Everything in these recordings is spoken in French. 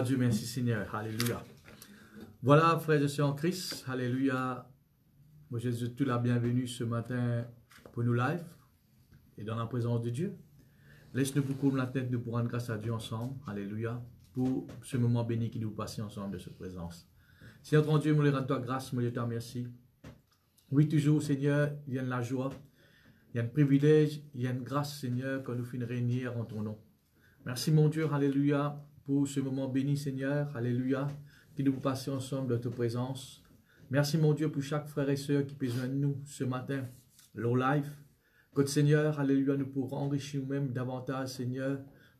à Dieu, merci Seigneur. Alléluia. Voilà, frères et sœurs en Christ. Alléluia. Moi, je vous souhaite la bienvenue ce matin pour nous live et dans la présence de Dieu. Laisse-nous pour couvrir la tête, nous pour rendre grâce à Dieu ensemble. Alléluia. Pour ce moment béni qui nous passe ensemble de cette présence. Seigneur ton Dieu, nous les rendons grâce, nous les remercions. Oui, toujours, Seigneur, il y a de la joie, il y a un privilège, il y a une grâce, Seigneur, quand nous finissons régner en ton nom. Merci, mon Dieu, alléluia, pour ce moment béni, Seigneur, alléluia, qui nous passons ensemble de ta présence. Merci, mon Dieu, pour chaque frère et sœur qui peut joindre nous ce matin, low life. Que Seigneur, alléluia, nous pourrons enrichir nous-mêmes davantage, Seigneur,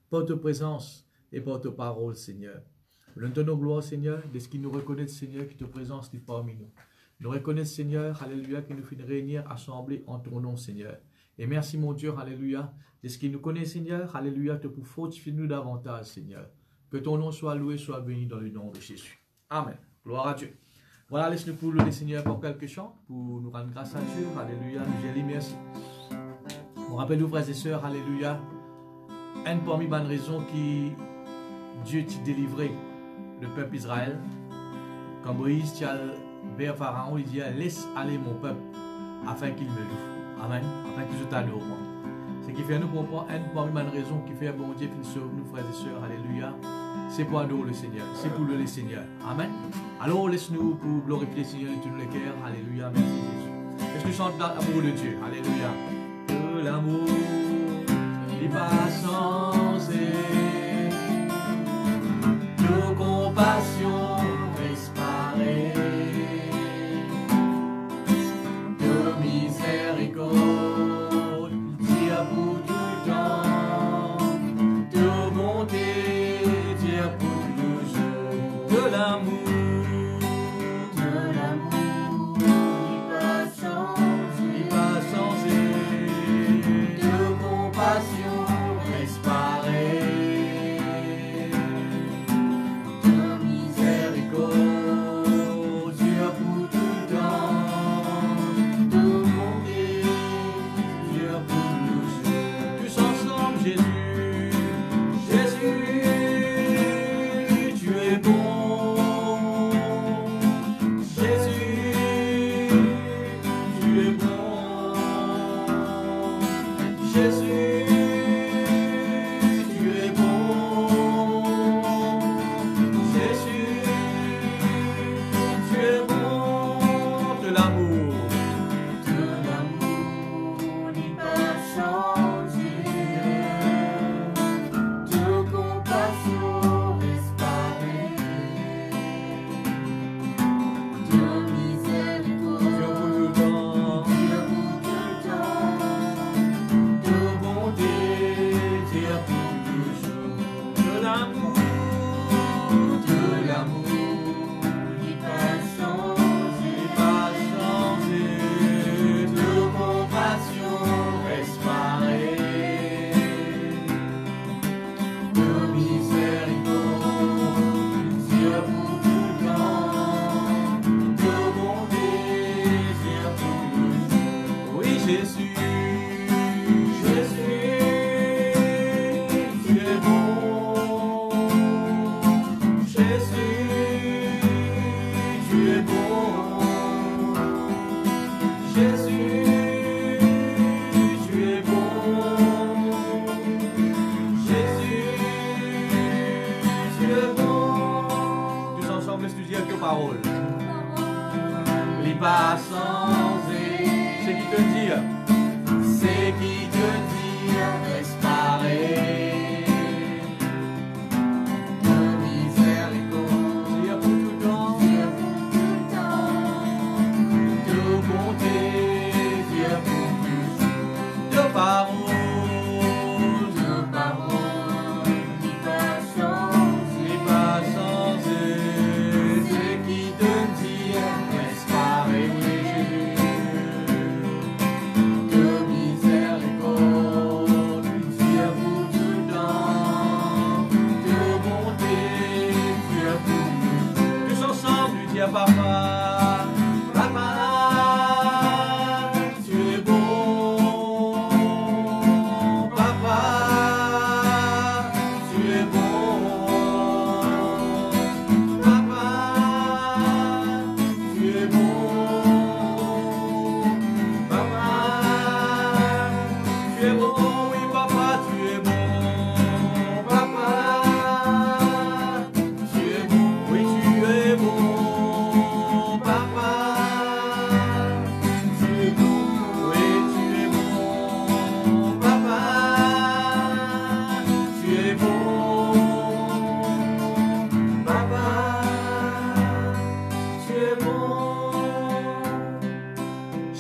par ta présence et par ta parole, Seigneur. Nous donnons gloire, Seigneur, de ce qui nous reconnaît, Seigneur, qui te présence parmi nous. Nous reconnaissons, Seigneur, alléluia, que nous finissons réunir, assemblés en ton nom, Seigneur. Et merci, mon Dieu, alléluia, de ce qui nous connaît, Seigneur, alléluia, pour fortifier nous davantage, Seigneur. Que ton nom soit loué, soit béni dans le nom de Jésus. Amen. Gloire à Dieu. Voilà, laisse-nous pour louer, Seigneur, pour quelques chants, pour nous rendre grâce à Dieu. Alléluia, nous dis merci. On rappelle, nous, frères et sœurs, alléluia, une parmi les raisons qui Dieu t'a délivré le peuple Israël. Quand Moïse t'a vers Pharaon, il dit, laisse aller mon peuple afin qu'il me loue. Amen. Afin qu'il se t'adore. Ce qui fait nous comprendre une parmi les raisons qui fait bon Dieu qu'il sauve nous, frères et sœurs. Alléluia. C'est pour adorer le Seigneur. C'est pour le Seigneur. Amen. Alors laisse-nous pour glorifier le Seigneur de tous les cœurs. Alléluia. Merci Jésus. Est-ce que nous chantons l'amour de Dieu? Alléluia. Que l'amour n'est pas censé. Nos compassions restent pareilles. De miséricorde, Dieu pour tout temps. De bonté, Dieu pour toujours. De l'amour.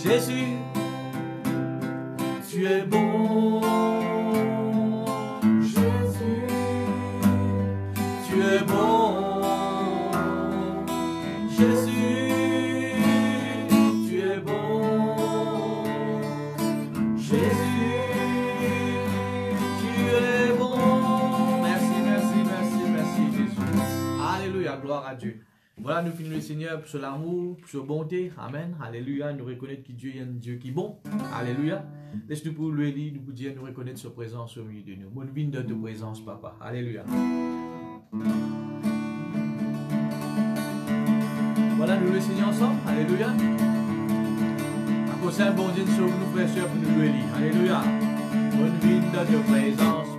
Jésus, tu es bon. Jésus, tu es bon. Jésus, tu es bon. Jésus, tu es bon. Merci, merci, merci, merci Jésus. Alléluia, gloire à Dieu. Voilà, nous finissons le Seigneur pour son amour, pour sa bonté. Amen. Alléluia. Nous reconnaissons que Dieu est un Dieu qui est bon. Alléluia. Laisse-nous pour lui dire, nous pour dire, nous reconnaître sa présence au milieu de nous. Bonne vie de ta présence, Papa. Alléluia. Voilà, nous le Seigneur ensemble. Alléluia. À cause d'un bon Dieu sur nous, frères et sœurs, pour nous le dire. Alléluia. Bonne vie de ta présence.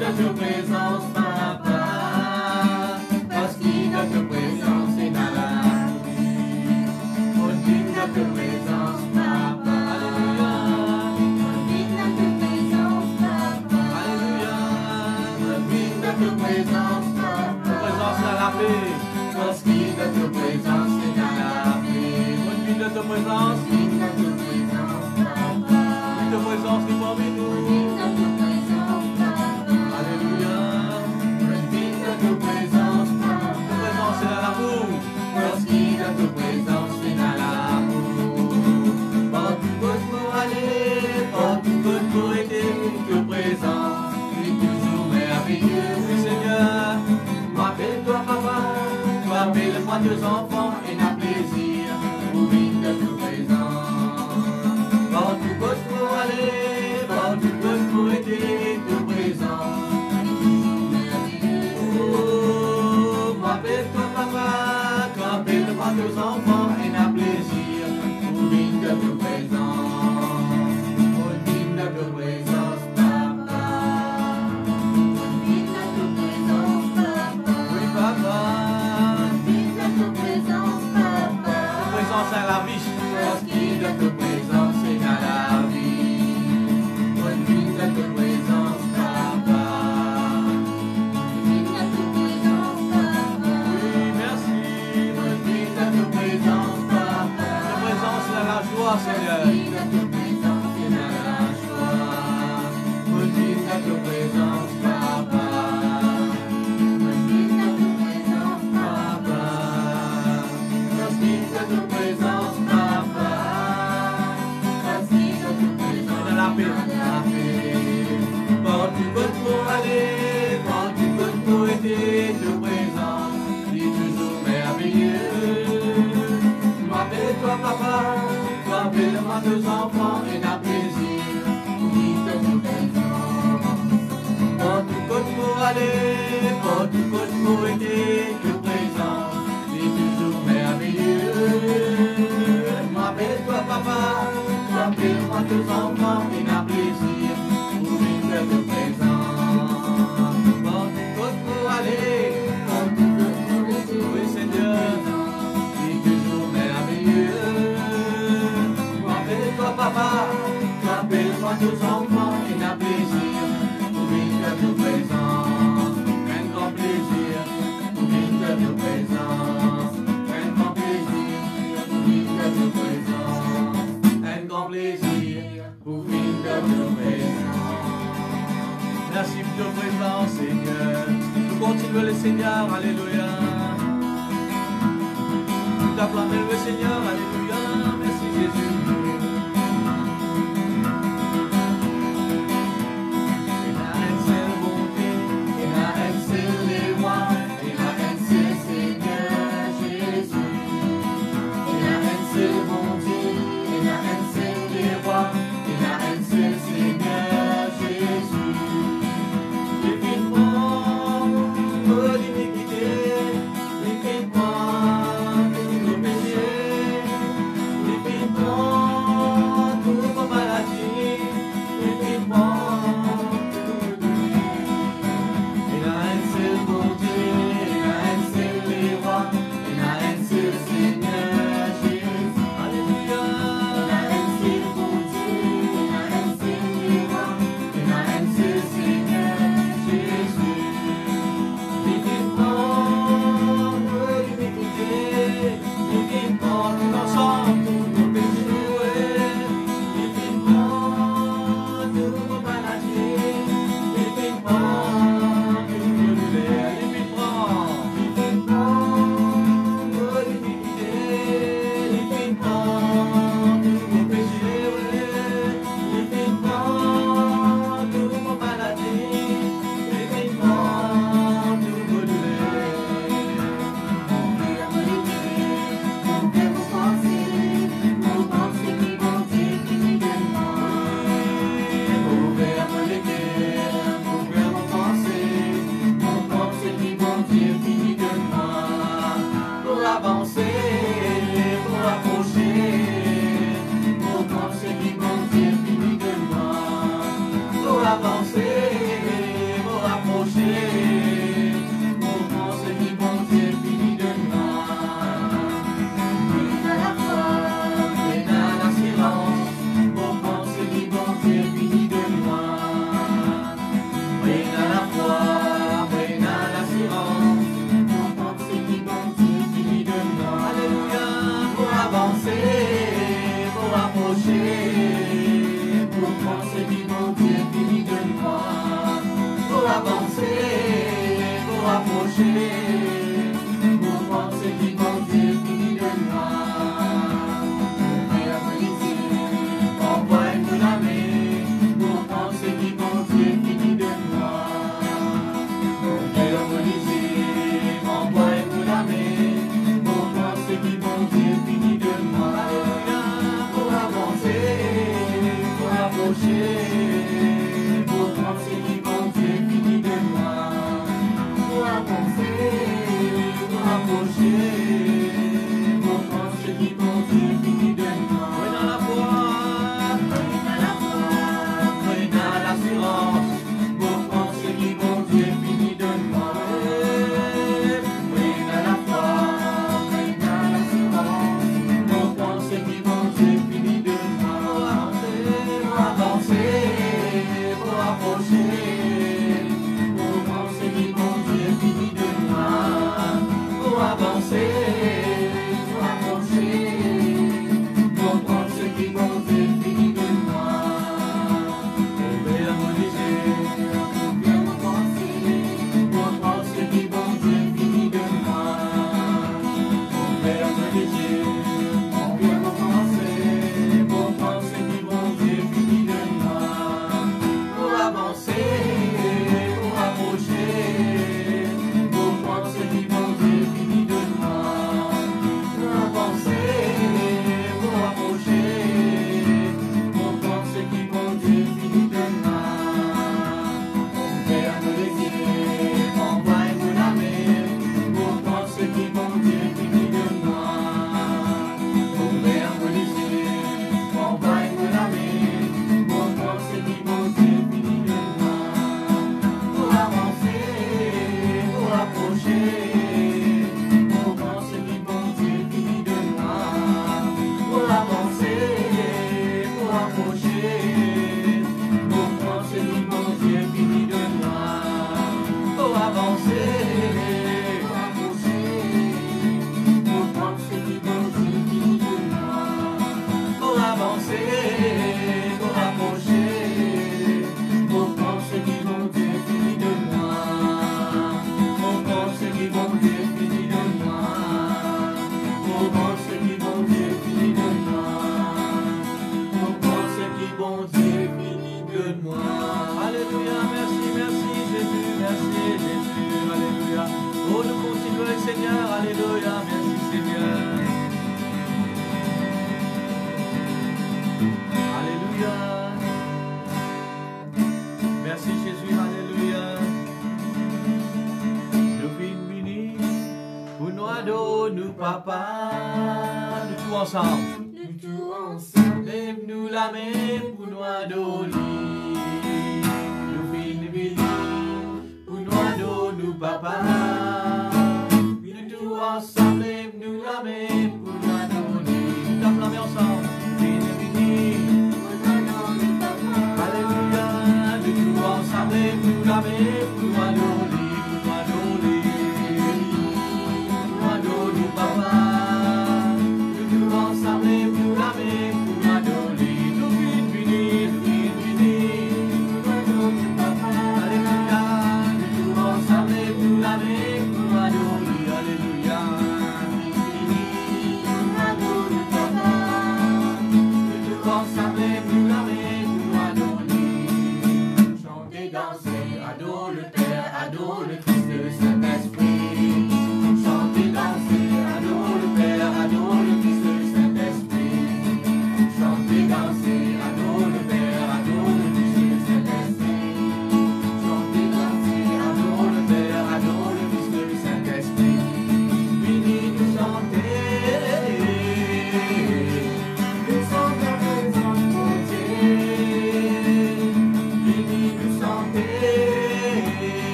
Ta présence, Papa, parce qu'il a ta présence et dans la vie. On dit ta présence, Papa. Alléluia. On dit ta présence, Papa. Alléluia. On dit ta présence, Papa. Présence à la paix, parce qu'il a ta présence et dans la vie. On dit ta présence, Papa. Ta présence est parmi nous. Appelle-moi deux enfants et n'a plaisir pour vivre de tout présent. Partout pour aller, partout pour aider tout présent. Oh, m'appelle-toi papa, appelle-moi deux enfants et n'a plaisir pour vivre de tout présent. Pour vivre de tout présence, papa. Pour vivre de tout présence, papa. Oui, papa. À la vie, parce qu'il a ta présence et dans la vie. Bonne vie de ta présence, Papa. Bonne vie de ta présence, Papa. Oui, merci. Bonne vie de ta présence, Papa. Ta présence et la joie, Seigneur. Bonne vie de ta présence et la joie. Bonne vie de ta présence, Papa. Bonne vie de ta présence, Papa. Bonne vie de ta présence. Partout pour aller, partout pour aider, te présent, dis toujours merveilleux. M'appelle-toi papa, appelle-moi deux enfants et n'a plaisir, dis te présent. Partout pour aller, partout pour aider, te présent, dis toujours merveilleux. M'appelle-toi papa, appelle-moi deux enfants et n'a plaisir. De présent, porte pour aller, oui Seigneur, c'est toujours merveilleux. Appelle-toi papa, appelle-moi deux enfants et n'a plaisir, pour vivre de présent, un grand plaisir, pour vivre de présent, un grand plaisir, pour vivre de présent, un grand plaisir, pour vivre de présent. Merci pour ta présence, Seigneur. Nous continuons le Seigneur, alléluia. Nous t'acclamons le Seigneur, alléluia. Merci Jésus. Il a un seul bonté, il a un seul les rois, il a un seul Seigneur Jésus. Il a un seul bonté, il a un seul les rois, il a un seul Seigneur Jésus. Oh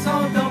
It's all done.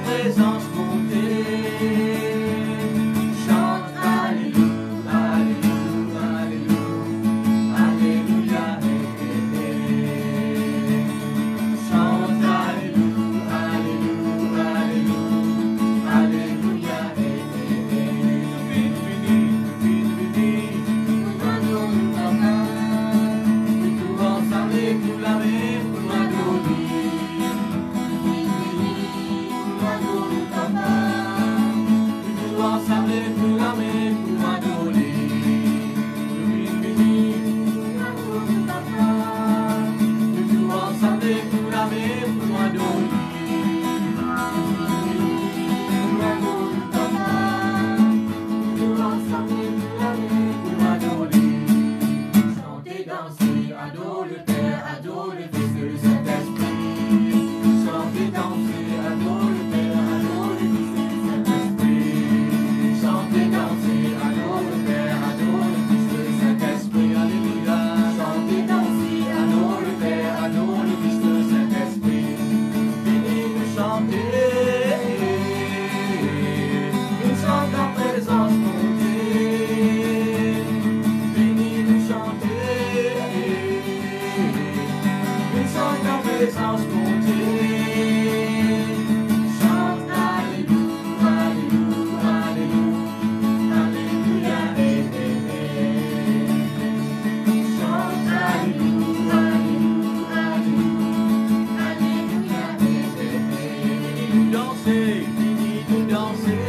nous danser, finis nous danser.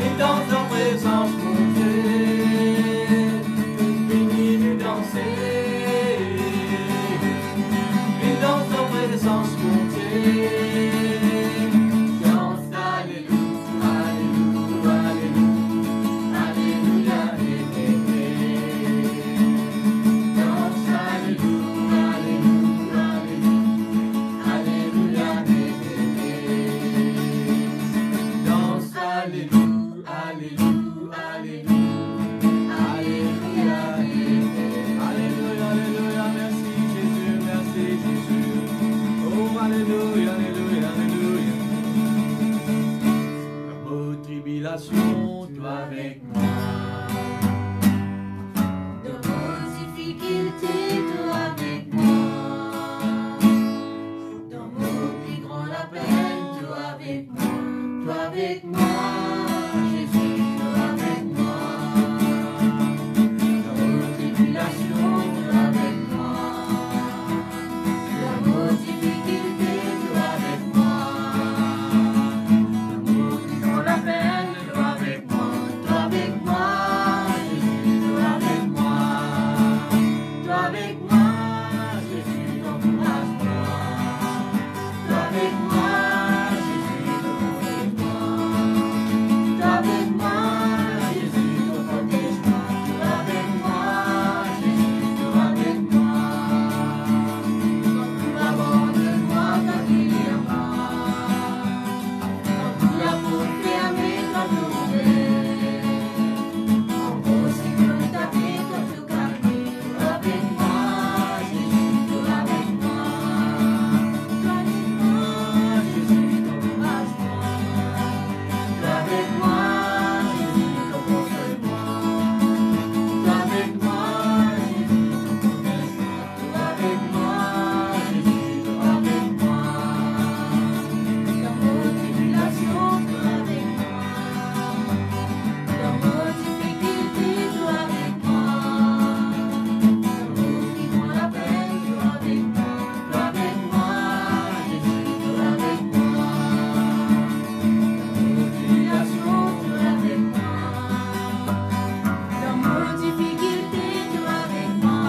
Et dans ta présence, mon Dieu, finis nous danser. Et dans ta présence, mon Dieu. Toi avec moi. Dans nos difficultés, toi avec moi. Dans mon plus grand appel, toi avec moi. Toi avec moi, Jésus, toi avec moi. Dans nos tribulations, toi avec moi. Dans nos difficultés, toi avec moi. Dans mon plus grand appel, toi avec moi. Toi avec moi, Jésus, toi avec moi. Toi avec moi, Jésus, encourage-moi. Toi avec moi, Jésus, encourage-moi. Toi avec moi, Jésus, protège-moi. Toi avec moi, Jésus, toi avec moi. Quand tu abandonnes-moi, quand tu es à moi. Quand tu la porte fermée, quand tu ouvres. En gros, c'est que ta vie, quand tu calmes. Toi avec moi, Jésus, toi avec moi. Toi avec moi, Jésus, encourage-moi. Toi avec moi, Jésus, conforte-moi. Toi avec moi, Jésus, protège-moi. Toi avec moi, Jésus, toi avec moi. Dans nos tribulations, toi avec moi. Dans nos difficultés, toi avec moi. Dans nos plus grands appels, toi avec moi. Toi avec moi, Jésus, toi avec moi. Dans nos tribulations, toi avec moi. Dans nos difficultés, toi avec moi.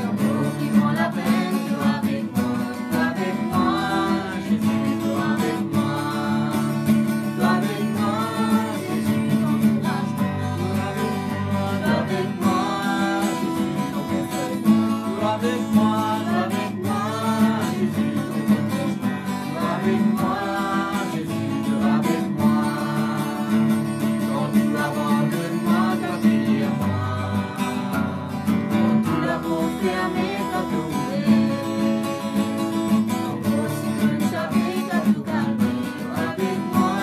Dans nos plus grands appels, toi avec moi. Toi avec moi, Jésus, toi avec moi. Toi avec moi, Jésus, encourage-moi. Toi avec moi, Jésus, conforte-moi. Toi avec moi, Jésus, protège-moi. toi avec moi, Jésus, toi avec moi. Quand tu abandonnes-moi, quand tu es à moi. Quand tu l'as confirmé, quand tu ouvres. En gros, si tu le savais, quand tu calmes. Toi avec moi,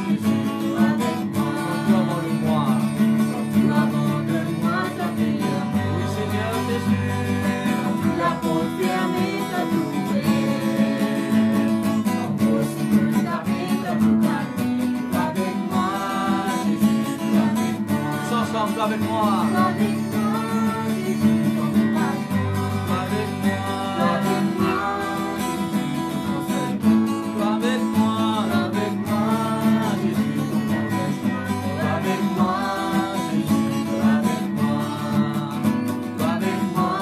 Jésus, toi avec moi. Quand tu abandonnes-moi, Quand tu abandonnes-moi, quand tu es à moi. oui Seigneur Jésus. Quand tu l'as confirmé, quand tu ouvres. En gros, si tu le savais, quand tu calmes. Toi avec moi, Jésus, toi avec moi. Tous ensemble, toi avec moi. Toi avec moi, Jésus, encourage-moi. Toi avec moi. Toi avec moi, Jésus, conforte-moi. Toi avec moi, Jésus, Protège-moi. toi avec moi, Jésus, toi avec moi. Toi avec moi,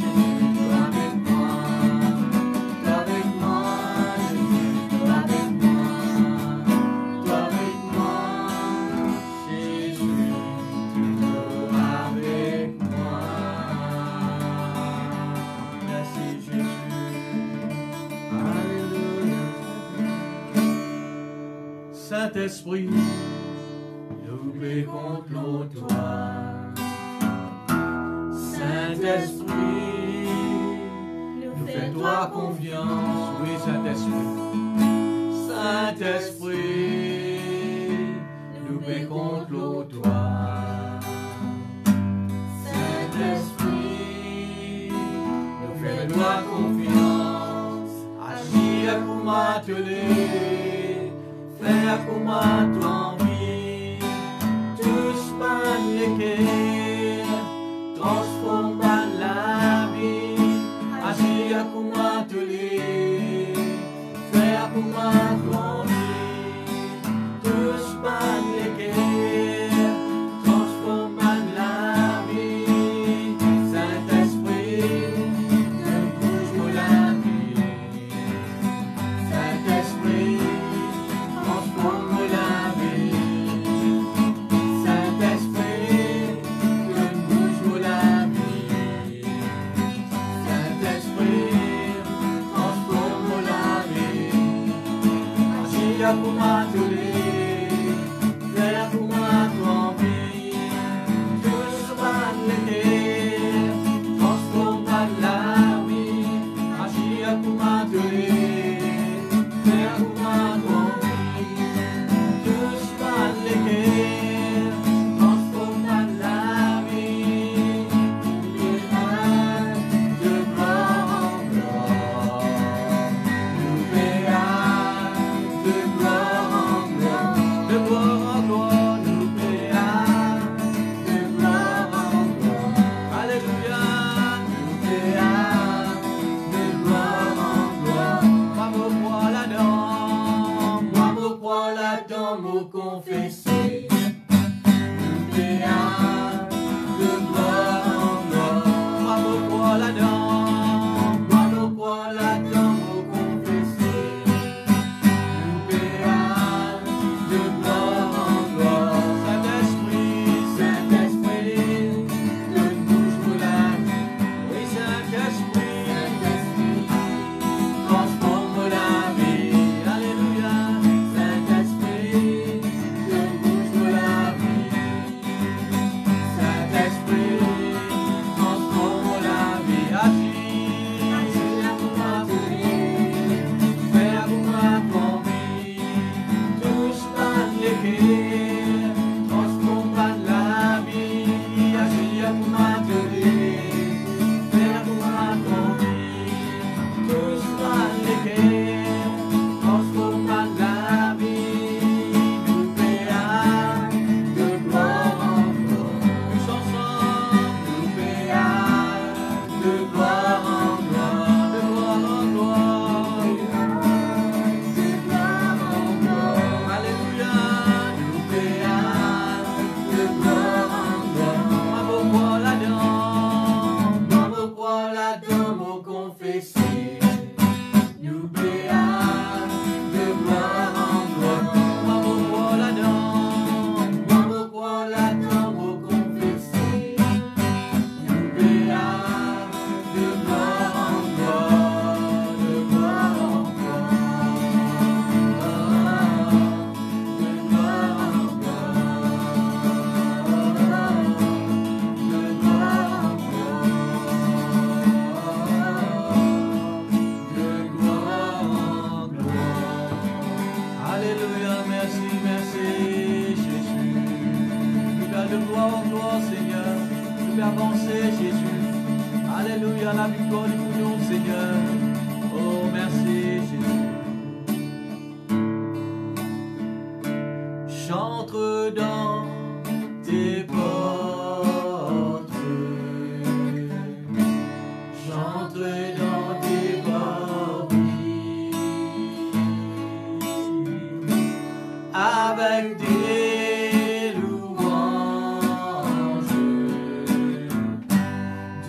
Jésus, toi avec moi. Toi avec moi, Jésus, toi avec moi. Toi avec moi, Jésus, toi avec moi. Merci Jésus. Alléluia. Saint-Esprit, nous contemplons toi. Saint-Esprit, nous fais-toi confiance. Oui, Saint-Esprit. Saint-Esprit, nous contemplons toi. Saint-Esprit, nous fais-toi confiance. Agis pour m'atteler, faire pour ma envie. Touche par les cœurs, transforme la vie. Agis pour m'atteler. la victoire pour nous, Seigneur. Oh, merci, Jésus. J'entre dans tes portes. J'entre dans tes portes. Avec des louanges.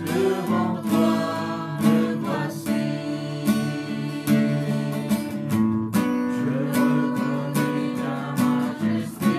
Devant toi me voici. Je reconnais ta majesté.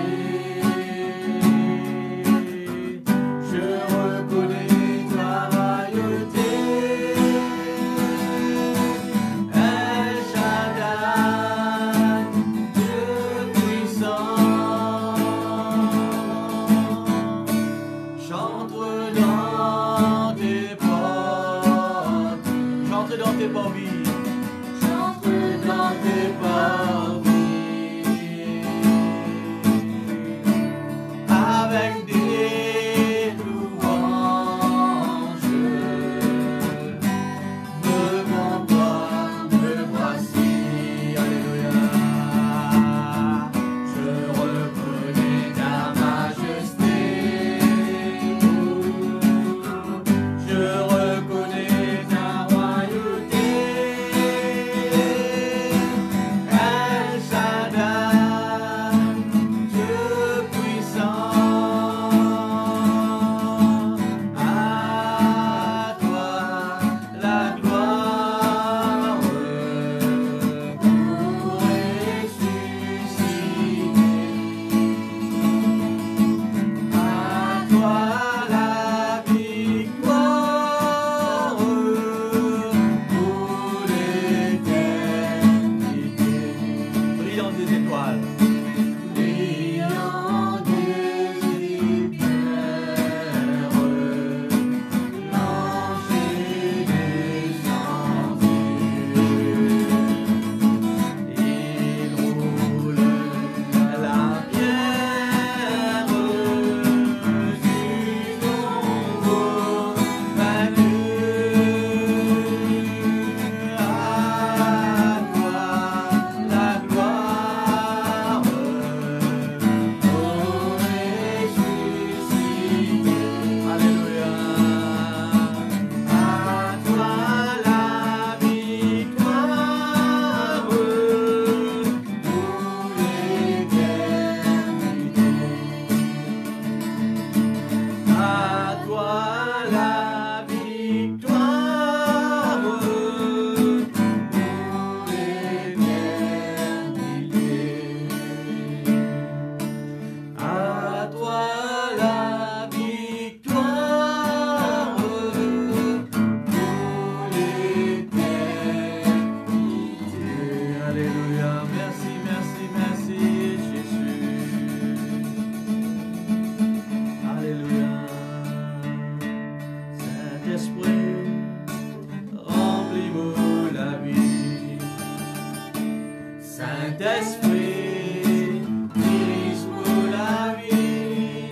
Saint-Esprit, dirige pour la vie,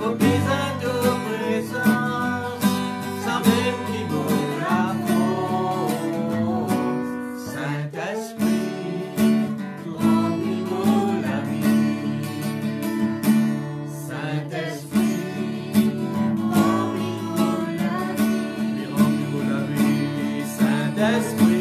au besoin de présence, sans même qui vaut la force. Saint-Esprit, remplis pour la vie. Saint-Esprit, remplis pour la vie. Remplis pour la vie. Saint-Esprit.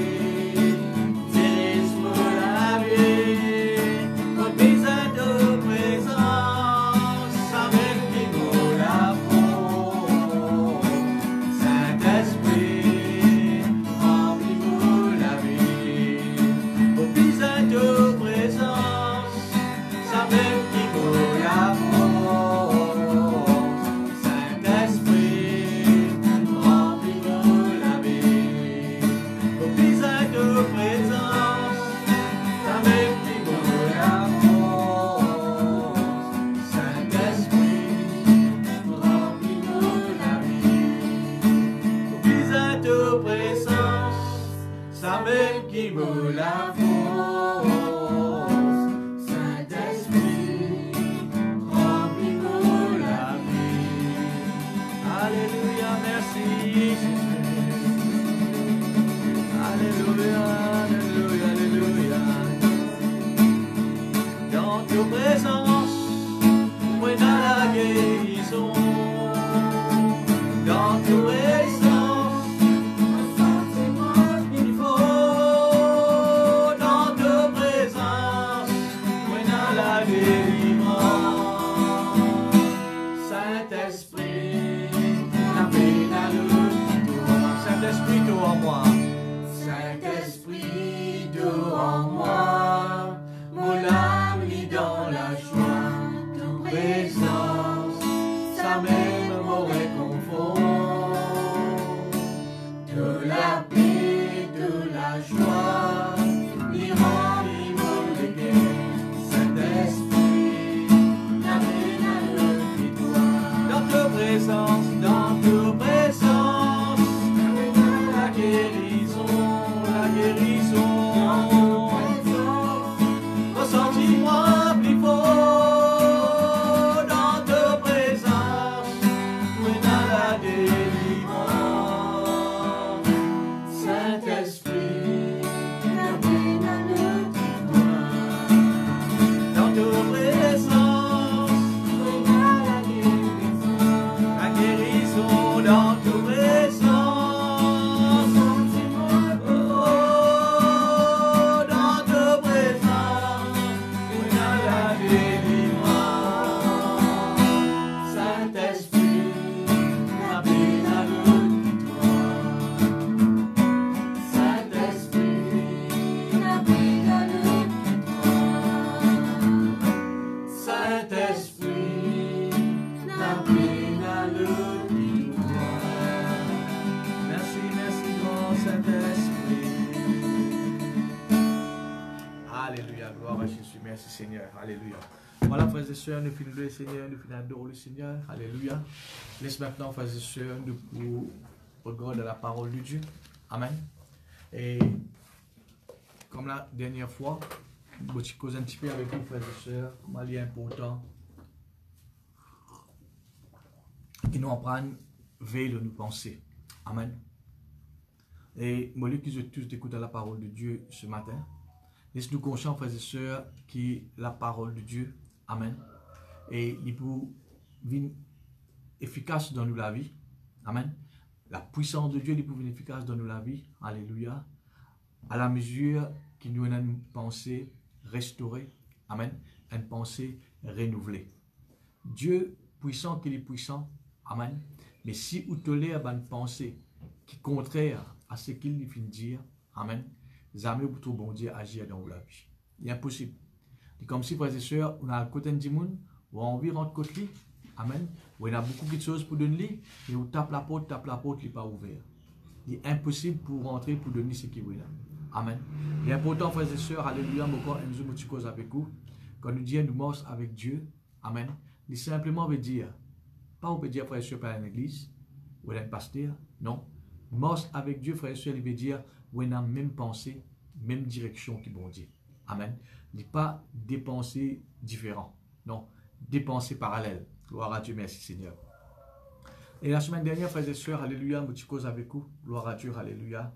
Merci Seigneur. Alléluia. Voilà, frères et sœurs, nous finissons le Seigneur, nous finissons d'adorer le Seigneur. Alléluia. Laisse maintenant, frères et sœurs, nous regarder la parole de Dieu. Amen. Et comme la dernière fois, je vais causer un petit peu avec vous, frères et sœurs, comment il est important que nous apprenions veille de nous penser. Amen. Et moi, qui je tous d'écouter la parole de Dieu ce matin. Laisse-nous conscients, frères et sœurs, que la parole de Dieu, amen, et il peut venir efficace dans nous la vie, amen. La puissance de Dieu, il peut venir efficace dans nous la vie, alléluia, à la mesure qu'il nous a une pensée restaurée, amen, une pensée renouvelée. Dieu puissant qu'il est puissant, amen, mais si vous tolérez une pensée qui est contraire à ce qu'il vient de dire, amen, jamais pour tout bon Dieu agir dans la vie. Il est impossible. C'est comme si, frères et sœurs, on a un côté de monde, on a envie de rentrer côté, amen, on a beaucoup de choses pour donner, et on tape la porte, il n'est pas ouvert. Il est impossible pour rentrer, pour donner ce qu'il veut là. Amen. Il est important, frères et sœurs, alléluia, encore une autre chose avec vous. Quand nous disons nous marchons avec Dieu, amen, il simplement veut dire, pas on peut dire, frères et sœurs, par l'église, ou un pasteur, non. Marche avec Dieu, frères et sœurs, il veut dire, on a même pensée, même direction qui bon Dieu. Amen. N'est pas des pensées différentes. Non, des pensées parallèles. Gloire à Dieu, merci Seigneur. Et la semaine dernière, frères et sœurs, alléluia, je cause avec vous. Gloire à Dieu, alléluia.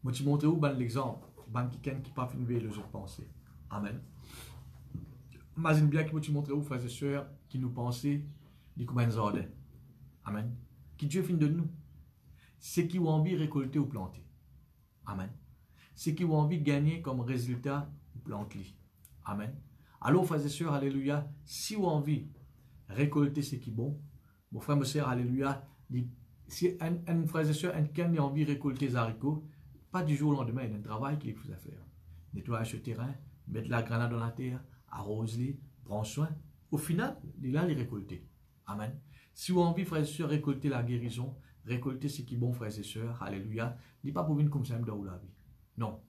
Je te montre où l'exemple. Quelqu'un qui n'a pas fini les autres pensées. Amen. Imagine bien que je te montre où, frères et sœurs, qui nous pensaient, du coup, ordre. Amen. Qui Dieu finit de nous. C'est qui ont envie de récolter ou planter. Amen. C'est qui ont envie de gagner comme résultat ou planter. Amen. Alors, frères et sœurs, alléluia, si vous avez envie de récolter ce qui est bon, mon frère, ma sœur, alléluia, si un frère et sœur, quelqu'un a envie de récolter des haricots, pas du jour au lendemain, il y a un travail qu'il faut faire. Nettoyer ce terrain, mettre la grenade dans la terre, arroser, prendre soin. Au final, il a les récolter. Amen. Si vous avez envie, frères et sœurs, récolter la guérison, récolter ce qui est bon, frères et sœurs, alléluia, il n'est pas pour venir comme ça dans la vie. Non.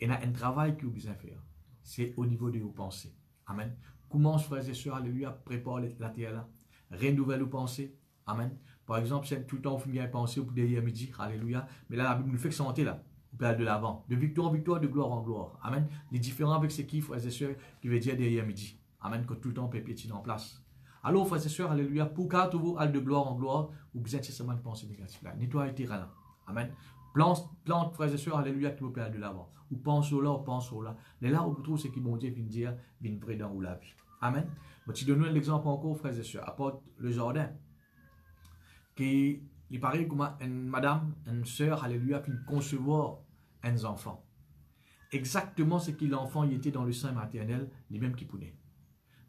Il y a un travail que vous besoin faire. C'est au niveau de vos pensées. Amen. Commence, frères et sœurs, alléluia, prépare la terre là. Renouvelle vos pensées. Amen. Par exemple, c'est tout le temps, on finit à penser pour derrière midi. Alléluia. Mais là, la Bible nous fait que santé là. On peut aller de l'avant. De victoire en victoire, de gloire en gloire. Amen. Les différents avec ce qui, frères et sœurs, qui veut dire derrière midi. Amen. Que tout le temps, on peut piétiner en place. Alors, frères et sœurs, alléluia. Pour qu'à vous aller de gloire en gloire, vous besoin de seulement de pensée négative là. Nettoyez le terrain là. Amen. Plante, frères et sœurs, alléluia, qui vous peut aller de l'avant. Ou pense au là, ou pense au là. Mais là, vous trouvez ce qui, bon Dieu, vient dire, vient près dans la vie. Amen. Bon, tu donnes l'exemple encore, frères et sœurs. Apporte le jardin. Qui, il paraît comme une madame, une sœur, alléluia, qui concevoir un enfant. Exactement ce que l'enfant y était dans le sein maternel, les mêmes qui pounaient.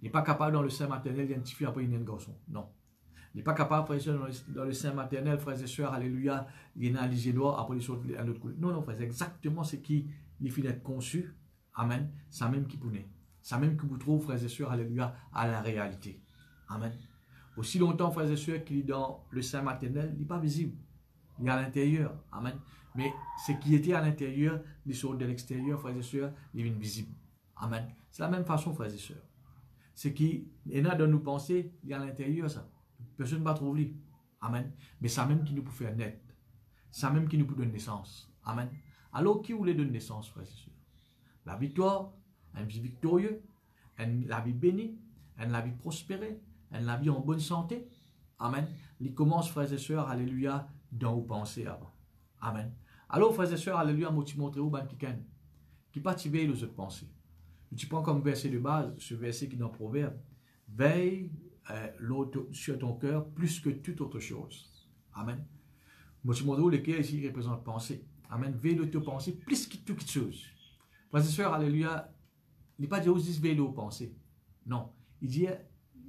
Il n'est pas capable dans le sein maternel d'identifier après il y a un garçon. Non. Il n'est pas capable, frères et sœurs, dans le sein maternel, frères et sœurs, alléluia, il y a un lisé noir, après il sort à l'autre côté. Non, non, frères, c'est exactement ce qui il finit d'être conçu. Amen. C'est même qui pounaient. C'est même que vous trouvez, frères et sœurs, alléluia, à la réalité. Amen. Aussi longtemps, frères et sœurs, qu'il est dans le sein maternel, il n'est pas visible. Il est à l'intérieur. Amen. Mais ce qui était à l'intérieur, il sort de l'extérieur, frères et sœurs, il est visible. Amen. C'est la même façon, frères et sœurs. Ce qui est là dans nos pensées, il est à l'intérieur, ça. Personne ne va trouver. Amen. Mais c'est même qui nous peut faire naître. C'est même qui nous peut donner naissance. Amen. Alors, qui voulait donner naissance, frères et sœurs? La victoire, un vie victorieux, la vie bénie, la vie prospérée, la vie en bonne santé. Amen. Il commence, frères et sœurs, alléluia, dans vos pensées avant. Amen. Alors, frères et sœurs, alléluia, moi, tu montres où quelqu'un qui participe aux autres pensées. Tu prends comme verset de base, ce verset qui est dans le Proverbe. Veille sur ton cœur plus que toute autre chose. Amen. Moi, tu montres où le cœur ici représente pensée. Amen. Veille de tes pensées plus que toute chose. Frères et sœurs, alléluia, il n'est pas dit aussi veille de vos pensées. Non. Il dit,